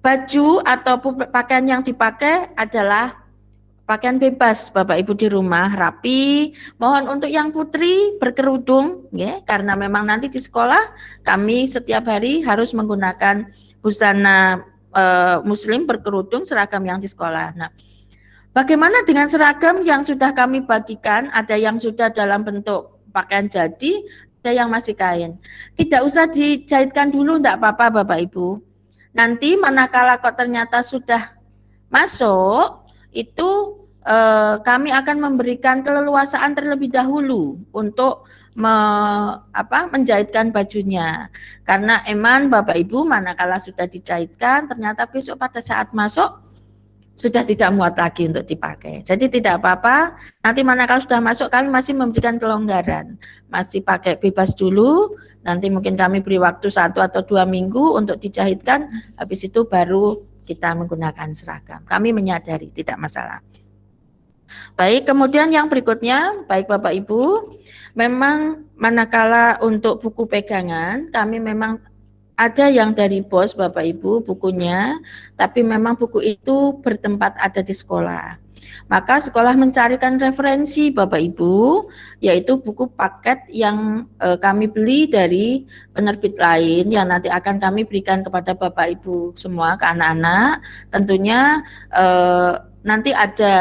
baju atau pakaian yang dipakai adalah pakaian bebas Bapak Ibu di rumah, rapi. Mohon untuk yang putri berkerudung, ya, karena memang nanti di sekolah kami setiap hari harus menggunakan busana muslim berkerudung seragam yang di sekolah. Nah, bagaimana dengan seragam yang sudah kami bagikan? Ada yang sudah dalam bentuk pakaian jadi, ada yang masih kain. Tidak usah dijahitkan dulu, enggak apa-apa Bapak Ibu. Nanti manakala kok ternyata sudah masuk, itu kami akan memberikan keleluasaan terlebih dahulu untuk menjahitkan bajunya. Karena emang Bapak Ibu manakala sudah dijahitkan, ternyata besok pada saat masuk sudah tidak muat lagi untuk dipakai. Jadi tidak apa-apa, nanti manakala sudah masuk kami masih memberikan kelonggaran. Masih pakai bebas dulu, nanti mungkin kami beri waktu 1 atau 2 minggu untuk dijahitkan, habis itu baru kita menggunakan seragam. Kami menyadari, tidak masalah. Baik, kemudian yang berikutnya, baik Bapak Ibu, memang manakala untuk buku pegangan, kami memang ada yang dari BOS Bapak Ibu bukunya, tapi memang buku itu bertempat ada di sekolah. Maka sekolah mencarikan referensi Bapak Ibu, yaitu buku paket yang kami beli dari penerbit lain yang nanti akan kami berikan kepada Bapak Ibu semua, ke anak-anak. Tentunya nanti ada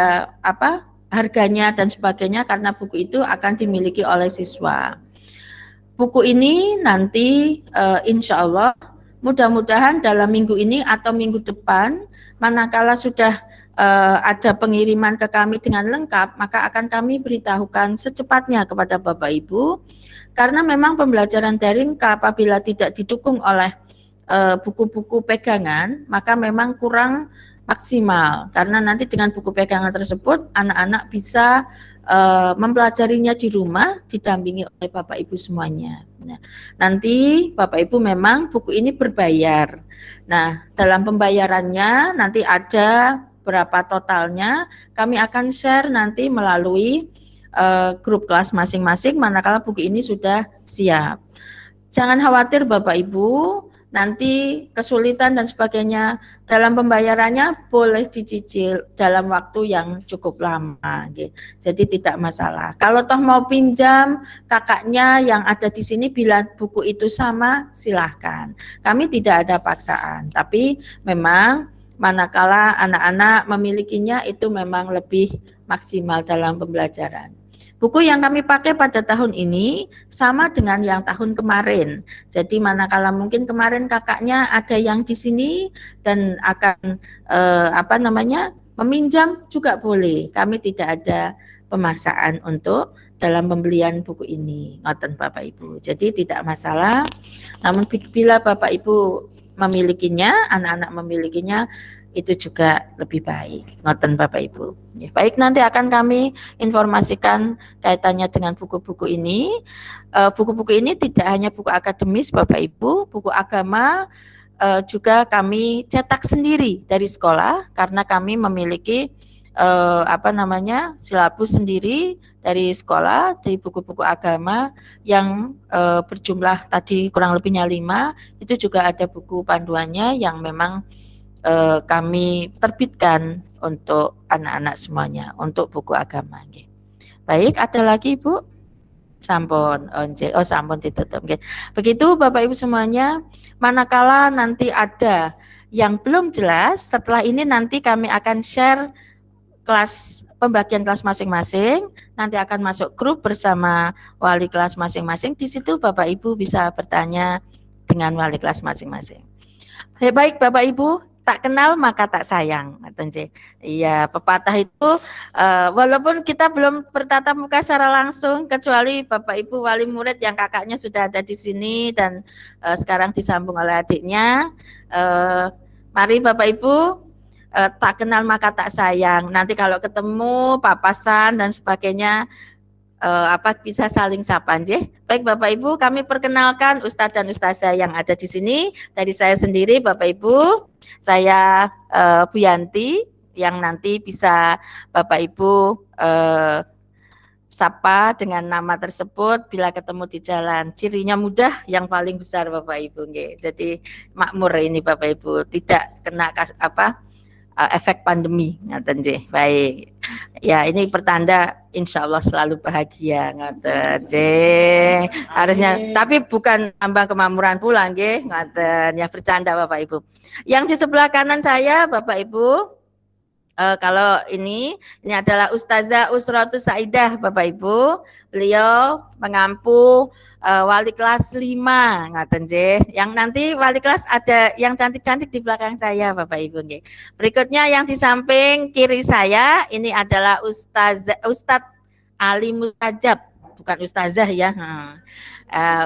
harganya dan sebagainya karena buku itu akan dimiliki oleh siswa. Buku ini nanti insya Allah mudah-mudahan dalam minggu ini atau minggu depan, manakala sudah ada pengiriman ke kami dengan lengkap, maka akan kami beritahukan secepatnya kepada Bapak Ibu, karena memang pembelajaran daring apabila tidak didukung oleh buku-buku pegangan, maka memang kurang maksimal, karena nanti dengan buku pegangan tersebut anak-anak bisa mempelajarinya di rumah didampingi oleh Bapak Ibu semuanya. Nah, nanti Bapak Ibu memang buku ini berbayar. Nah, dalam pembayarannya nanti ada berapa totalnya, kami akan share nanti melalui grup kelas masing-masing manakala buku ini sudah siap. Jangan khawatir Bapak Ibu, nanti kesulitan dan sebagainya dalam pembayarannya boleh dicicil dalam waktu yang cukup lama, gitu. Jadi tidak masalah. Kalau toh mau pinjam kakaknya yang ada di sini bila buku itu sama, silahkan. Kami tidak ada paksaan, tapi memang manakala anak-anak memilikinya itu memang lebih maksimal dalam pembelajaran. Buku yang kami pakai pada tahun ini sama dengan yang tahun kemarin. Jadi manakala mungkin kemarin kakaknya ada yang di sini dan akan meminjam juga boleh. Kami tidak ada pemaksaan untuk dalam pembelian buku ini, ngoten Bapak Ibu. Jadi tidak masalah. Namun bila Bapak Ibu memilikinya, anak-anak memilikinya, itu juga lebih baik, ngoten Bapak Ibu. Ya, baik, nanti akan kami informasikan kaitannya dengan buku-buku ini. Buku-buku ini tidak hanya buku akademis Bapak Ibu, buku agama juga kami cetak sendiri dari sekolah karena kami memiliki silabus sendiri dari sekolah, dari buku-buku agama yang berjumlah tadi kurang lebihnya 5, itu juga ada buku panduannya yang memang kami terbitkan untuk anak-anak semuanya, untuk buku agama. Baik, ada lagi Ibu? Sampun, oh sampun ditutup. Okay. Begitu Bapak Ibu semuanya, manakala nanti ada yang belum jelas, setelah ini nanti kami akan share kelas pembagian kelas masing-masing, nanti akan masuk grup bersama wali kelas masing-masing. Di situ Bapak Ibu bisa bertanya dengan wali kelas masing-masing. Baik Bapak Ibu, tak kenal maka tak sayang. Iya, pepatah itu walaupun kita belum bertatap muka secara langsung, kecuali Bapak Ibu wali murid yang kakaknya sudah ada di sini dan sekarang disambung oleh adiknya. Mari Bapak Ibu, tak kenal maka tak sayang. Nanti kalau ketemu papasan dan sebagainya, bisa saling sapa nggih. Baik Bapak Ibu, kami perkenalkan Ustadz dan Ustazah yang ada di sini. Dari saya sendiri Bapak Ibu, saya Bu Yanti yang nanti bisa Bapak Ibu sapa dengan nama tersebut bila ketemu di jalan. Cirinya mudah yang paling besar Bapak Ibu nggih. Jadi makmur ini Bapak Ibu, tidak kena efek pandemi ngaten nggih. Baik. Ya, ini pertanda insya Allah selalu bahagia ngaten nggih. Harusnya, tapi bukan tambah kemakmuran pula nggih, ngaten. Ya bercanda Bapak Ibu. Yang di sebelah kanan saya Bapak Ibu, kalau ini adalah Ustazah Usratus Saidah Bapak Ibu. Beliau mengampu wali kelas 5 ngaten nggih. Yang nanti wali kelas ada yang cantik-cantik di belakang saya Bapak Ibu nggih. Berikutnya yang di samping kiri saya ini adalah Ustadz Ali Mustajab, bukan Ustazah ya.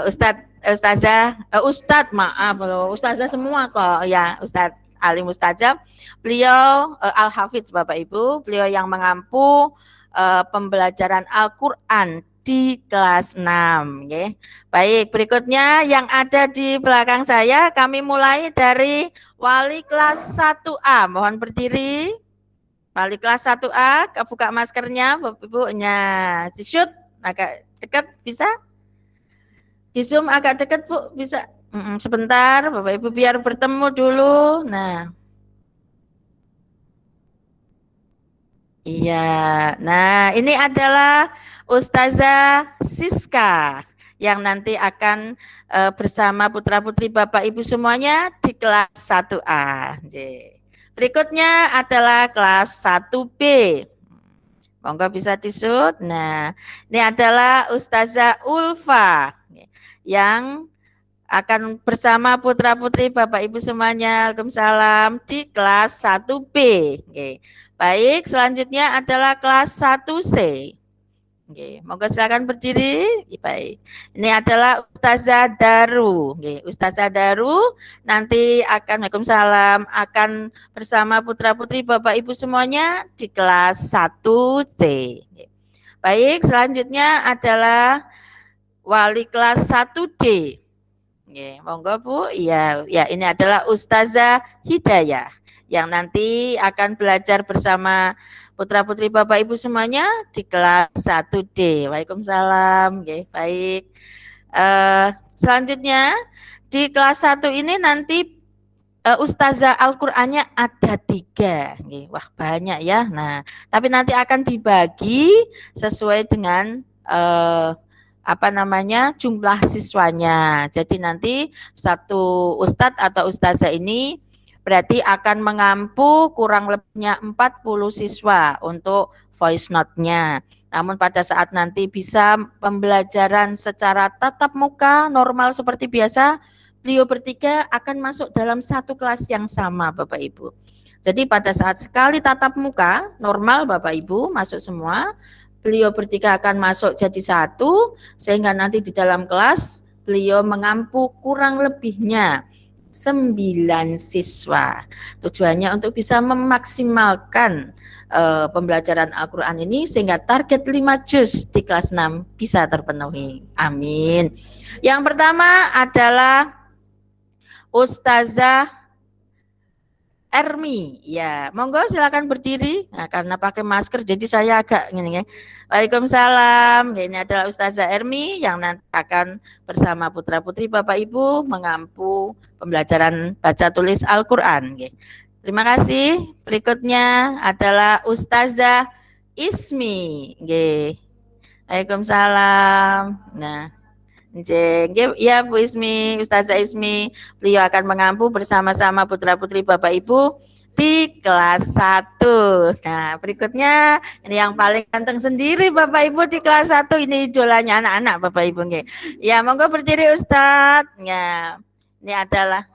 Ustadz maaf loh, Ustazah semua kok ya, Ustadz Ali Mustajab. Beliau Al-Hafidz Bapak Ibu, beliau yang mengampu pembelajaran Al-Qur'an di kelas 6 ya. Baik, berikutnya yang ada di belakang saya kami mulai dari wali kelas 1A. Mohon berdiri. Wali kelas 1A, buka maskernya Bapak Ibu. Nah, di shoot agak dekat bisa? Di zoom agak dekat Bu, bisa? Sebentar Bapak Ibu biar bertemu dulu. Nah. Iya. Nah, ini adalah Ustazah Siska yang nanti akan bersama putra-putri Bapak Ibu semuanya di kelas 1A. Berikutnya adalah kelas 1B. Monggo bisa disut. Nah, ini adalah Ustazah Ulfa yang akan bersama putra-putri Bapak Ibu semuanya, Waalaikumsalam, di kelas 1B. Oke. Baik, selanjutnya adalah kelas 1C. Oke, monggo silakan berdiri. Baik. Ini adalah Ustazah Daru. Oke, Ustazah Daru nanti akan, Waalaikumsalam, akan bersama putra-putri Bapak Ibu semuanya di kelas 1C. Oke. Baik, selanjutnya adalah wali kelas 1D. Oke, monggo Bu. Iya, ya ini adalah Ustazah Hidayah yang nanti akan belajar bersama putra-putri Bapak Ibu semuanya di kelas 1D. Waalaikumsalam. Oke, baik. Selanjutnya di kelas 1 ini nanti Ustazah Al-Qur'annya ada 3. Wah, banyak ya. Nah, tapi nanti akan dibagi sesuai dengan jumlah siswanya. Jadi nanti satu ustadz atau ustazah ini berarti akan mengampu kurang lebihnya 40 siswa untuk voice note-nya. Namun pada saat nanti bisa pembelajaran secara tatap muka normal seperti biasa, beliau bertiga akan masuk dalam satu kelas yang sama Bapak Ibu. Jadi pada saat sekali tatap muka normal Bapak Ibu masuk semua, beliau bertiga akan masuk jadi satu, sehingga nanti di dalam kelas beliau mengampu kurang lebihnya 9 siswa. Tujuannya untuk bisa memaksimalkan pembelajaran Al-Quran ini sehingga target 5 juz di kelas 6 bisa terpenuhi. Amin. Yang pertama adalah Ustazah Ermi, ya, monggo silakan berdiri. Nah, karena pakai masker, jadi saya agak gini ya. Waalaikumsalam. Ini adalah Ustazah Ermi yang nanti akan bersama putra-putri Bapak Ibu mengampu pembelajaran baca tulis Al-Quran. Terima kasih. Berikutnya adalah Ustazah Ismi. Waalaikumsalam. Nah, ya Bu Ismi, Ustazah Ismi, beliau akan mengampu bersama-sama putra-putri Bapak Ibu di kelas 1. Nah, berikutnya ini yang paling ganteng sendiri Bapak Ibu di kelas 1, ini idolanya anak-anak Bapak Ibu nggih. Ya, monggo berdiri Ustadz. Ya, ini adalah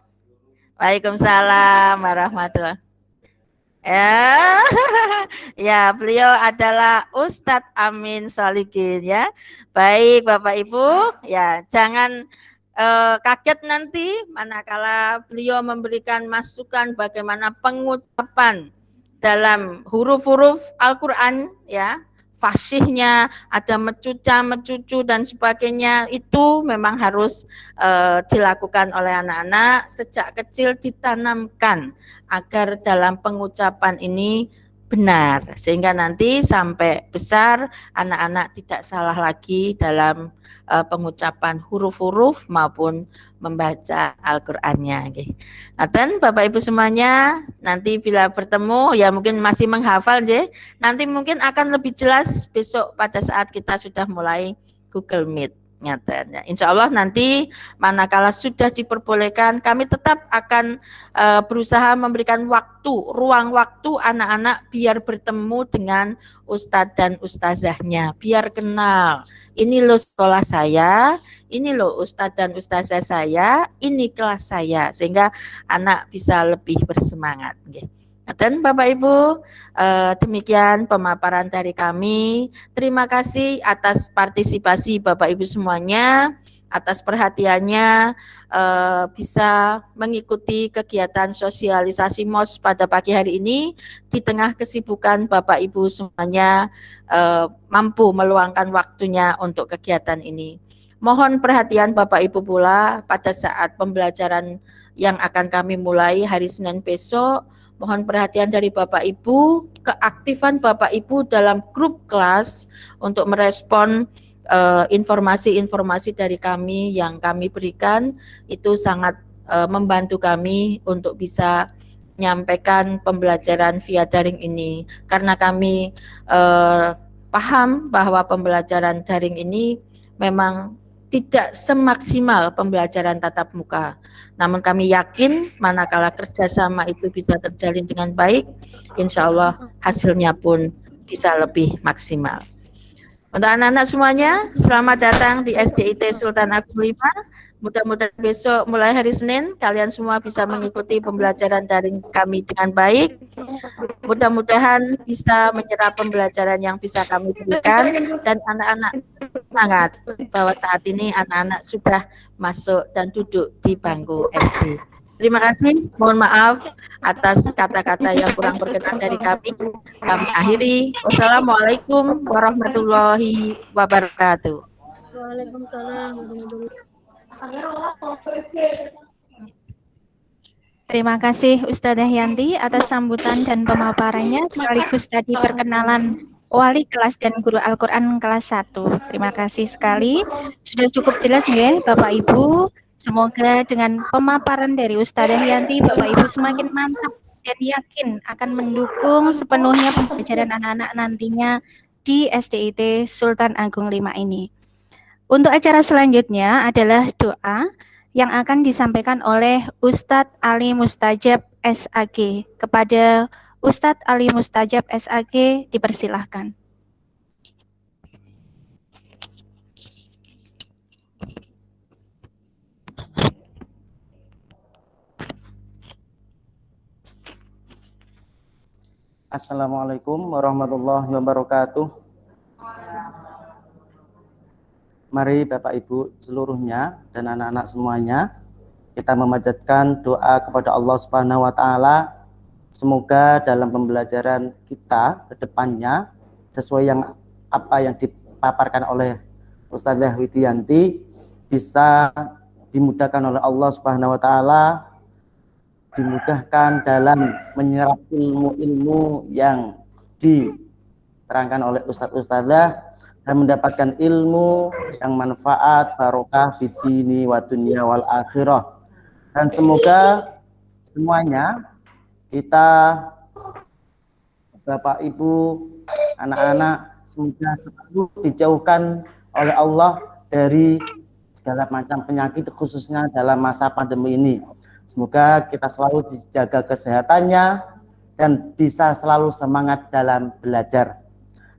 Waalaikumsalam warahmatullahi. Ya, ya beliau adalah Ustadz Amin Solikin ya. Baik Bapak Ibu, ya jangan kaget nanti manakala beliau memberikan masukan bagaimana pengucapan dalam huruf-huruf Al-Quran ya. Fasihnya, ada mecuca-mecucu dan sebagainya, itu memang harus dilakukan oleh anak-anak sejak kecil, ditanamkan agar dalam pengucapan ini benar, sehingga nanti sampai besar anak-anak tidak salah lagi dalam pengucapan huruf-huruf maupun membaca Al-Qur'annya. Dan Bapak Ibu semuanya, nanti bila bertemu ya mungkin masih menghafal nanti mungkin akan lebih jelas besok pada saat kita sudah mulai Google Meet. Nyatanya. Insya Allah nanti manakala sudah diperbolehkan, kami tetap akan berusaha memberikan waktu, ruang waktu anak-anak biar bertemu dengan ustadz dan ustazahnya, biar kenal. Ini loh sekolah saya, ini loh ustadz dan ustazah saya, ini kelas saya, sehingga anak bisa lebih bersemangat. Dan Bapak Ibu, demikian pemaparan dari kami. Terima kasih atas partisipasi Bapak Ibu semuanya, atas perhatiannya bisa mengikuti kegiatan sosialisasi MOS pada pagi hari ini. Di tengah kesibukan Bapak Ibu semuanya mampu meluangkan waktunya untuk kegiatan ini. Mohon perhatian Bapak Ibu pula pada saat pembelajaran yang akan kami mulai hari Senin besok. Mohon perhatian dari Bapak Ibu, keaktifan Bapak Ibu dalam grup kelas untuk merespon informasi-informasi dari kami yang kami berikan, itu sangat membantu kami untuk bisa menyampaikan pembelajaran via daring ini. Karena kami paham bahwa pembelajaran daring ini memang tidak semaksimal pembelajaran tatap muka. Namun kami yakin manakala kerjasama itu bisa terjalin dengan baik, insya Allah hasilnya pun bisa lebih maksimal. Untuk anak-anak semuanya, selamat datang di SDIT Sultan Agung 5. Mudah-mudahan besok mulai hari Senin, kalian semua bisa mengikuti pembelajaran daring kami dengan baik. Mudah-mudahan bisa menyerap pembelajaran yang bisa kami berikan, dan anak-anak semangat bahwa saat ini anak-anak sudah masuk dan duduk di bangku SD. Terima kasih, mohon maaf atas kata-kata yang kurang berkenan dari kami. Kami akhiri. Wassalamualaikum warahmatullahi wabarakatuh. Waalaikumsalam. Terima kasih Ustadzah Yanti atas sambutan dan pemaparannya, sekaligus tadi perkenalan wali kelas dan guru Al-Quran kelas 1. Terima kasih sekali. Sudah cukup jelas nggih Bapak Ibu. Semoga dengan pemaparan dari Ustadzah Yanti, Bapak Ibu semakin mantap dan yakin akan mendukung sepenuhnya pembelajaran anak-anak nantinya di SDIT Sultan Agung 5 ini. Untuk acara selanjutnya adalah doa yang akan disampaikan oleh Ustadz Ali Mustajab SAG. Kepada Ustadz Ali Mustajab SAG dipersilahkan. Assalamualaikum warahmatullahi wabarakatuh. Mari Bapak Ibu seluruhnya dan anak-anak semuanya, kita memanjatkan doa kepada Allah Subhanahu wa taala. Semoga dalam pembelajaran kita ke depannya sesuai apa yang dipaparkan oleh Ustadzah Widianti bisa dimudahkan oleh Allah Subhanahu wa taala, dimudahkan dalam menyerap ilmu-ilmu yang diterangkan oleh ustadz-ustadzah dan mendapatkan ilmu yang manfaat, barokah fitini wa dunya wal akhirah. Dan semoga semuanya kita, Bapak Ibu, anak-anak semoga selalu dijauhkan oleh Allah dari segala macam penyakit, khususnya dalam masa pandemi ini. Semoga kita selalu dijaga kesehatannya dan bisa selalu semangat dalam belajar.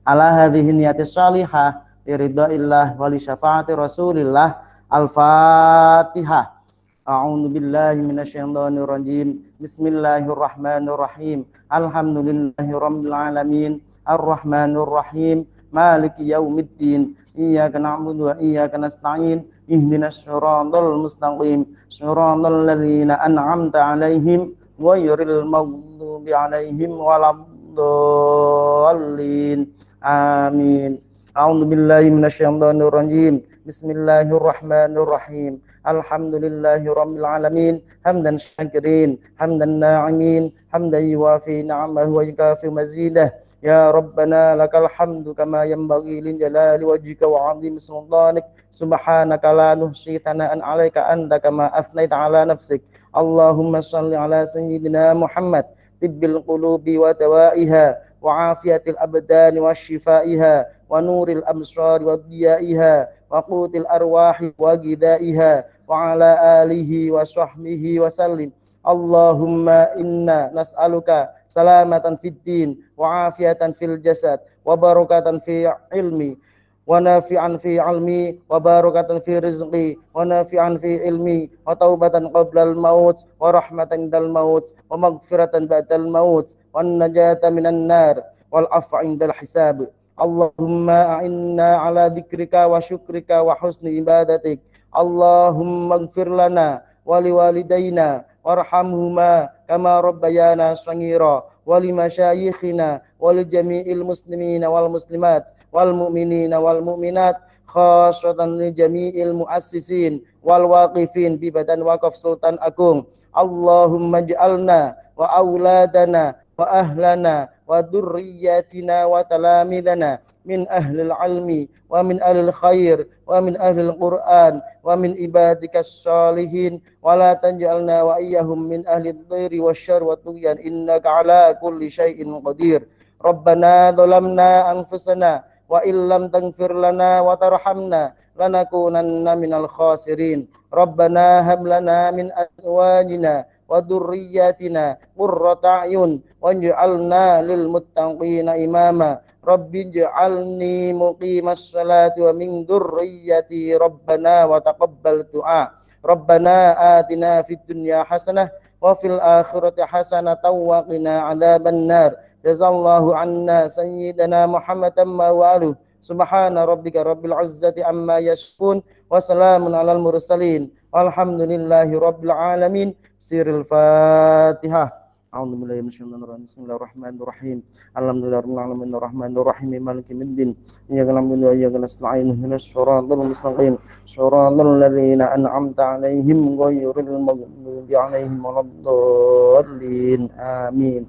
Ala hadhihi niyati shalihah liridhaillah wa li syafaati Rasulillah. Al-Fatihah. A'udzu billahi minasyaitonir rajim. Bismillahirrahmanirrahim. Alhamdulillahirabbil alamin. Arrahmanir rahim. Maliki yaumiddin. Iyyaka na'budu wa iyyaka nasta'in. Ihdinas siratal mustaqim. Siratal ladzina an'amta 'alaihim ghairil maghdubi 'alaihim waladdallin. Amin. A'udzu billahi minasyaitonir rajim. Bismillahirrahmanirrahim. Alhamdulillahirabbil alamin. Hamdan syakirin, hamdan na'imin, hamdan yuwafi ni'amahu wa yukafi mazidah. Ya Rabbana lakal hamdu kama yanbaghi li jalali wajhika wa 'azimi sultanik. Subhanaka la nuhsi thana'an 'alaika anta kama afnaita 'ala nafsik. Allahumma shalli 'ala sayyidina Muhammad tibbil qulubi wa dawaiha wa 'afiyatil abdani wa shifaiha wa nuril absar wa diyaiha wa qutil arwahi wa gidaiha wa 'ala alihi wa sahbihi wa sallim. Allahumma inna nas'aluka salamatan fid din wa afiatan fil jasad wa barakatan fi ilmi wa nafi'an fi ilmi wa barakatan fi rizqi wa nafi'an fi ilmi wa taubatan qabla al maut wa rahmatan indal maut wa maghfiratan ba'dal maut wa najata minan nar wal afwa indal hisab. Allahumma a'inna ala dzikrika wa syukrika wa husni ibadatik. Allahumma ighfir lana wa liwalidayna warhamhuma kama rabbayana shaghira wa limasyayikhina wa lijami'il muslimina wal muslimat wal mu'minina wal mu'minat khassatan li jami'il muassisin wal waqifin bi badan waqaf Sultan Agung. Allahumma ij'alna wa auladana wa ahlana wa dzurriyyatina wa talamidana min ahlil ilmi wa min ahlil khair wa min ahlil Qur'an wa min ibadikas shalihin wa la tanjalna wa iyyahum min ahlid dhairi wasyarri wa tughyan innaka ala kulli syai'in qadir. Rabbana dhalamna anfusana wa illam taghfir lana wa tarhamna lanakunanna minal khasirin. Rabbana hab lana min azwajina wa dzurriyyatina qurrata a'yun waj'alna lil muttaqina imama. Rabbi ij'alni muqimas salati wa min dzurriyyati rabbana wa taqabbal du'a. Rabbana atina fid dunya hasanah wa fil akhirati hasanah wa qina adzaban nar. Jazallahu anna sayyidina Muhammadan ma wa'aluhu. Subhana rabbika rabbil izzati amma yasifun wa salamun alal mursalin walhamdulillahi rabbil alamin. Siril Fatihah. A'udzubillahi minasyaitonir rajim. Bismillahirrahmanirrahim. Alhamdulillahirabbil alamin arrahmanir rahim maliki yaumiddin. Iyyaka na'budu wa iyyaka nasta'in ihdinas siratal mustaqim. Siratal ladzina an'amta 'alaihim ghairil maghdubi 'alaihim waladdallin. Amin.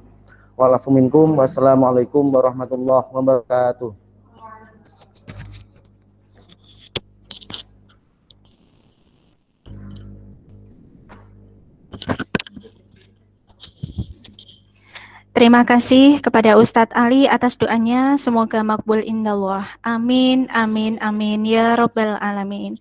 Wa'alafu minkum. Wassalamualaikum warahmatullahi wabarakatuh. Terima kasih kepada Ustadz Ali atas doanya, semoga makbul indallah. Amin, amin, amin, ya Rabbal Alamin.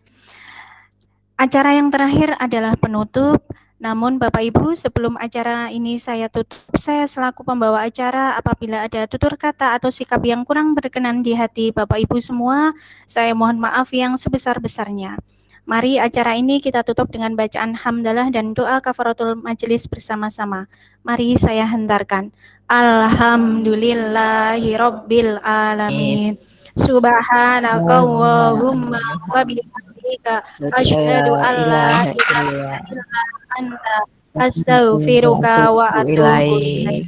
Acara yang terakhir adalah penutup, namun Bapak Ibu sebelum acara ini saya tutup, saya selaku pembawa acara apabila ada tutur kata atau sikap yang kurang berkenan di hati Bapak Ibu semua, saya mohon maaf yang sebesar-besarnya. Mari acara ini kita tutup dengan bacaan hamdalah dan doa kafaratul majelis bersama-sama. Mari saya hentarkan. Alhamdulillahirabbil alamin. Subhanakallahumma wa bihamdika asyhadu an la ilaha illa anta astaghfiruka wa atubu ilaik.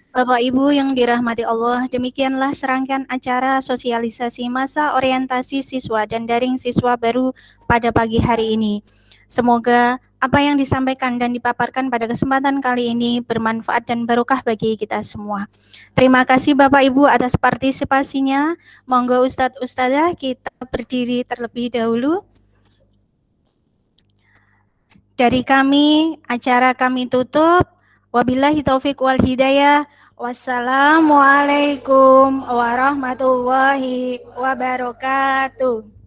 Bapak Ibu yang dirahmati Allah, demikianlah serangkaian acara sosialisasi masa orientasi siswa dan daring siswa baru pada pagi hari ini. Semoga apa yang disampaikan dan dipaparkan pada kesempatan kali ini bermanfaat dan barokah bagi kita semua. Terima kasih Bapak Ibu atas partisipasinya. Monggo Ustadz Ustazah kita berdiri terlebih dahulu. Dari kami, acara kami tutup. Wabillahi taufik wal hidayah. Wassalamualaikum warahmatullahi wabarakatuh.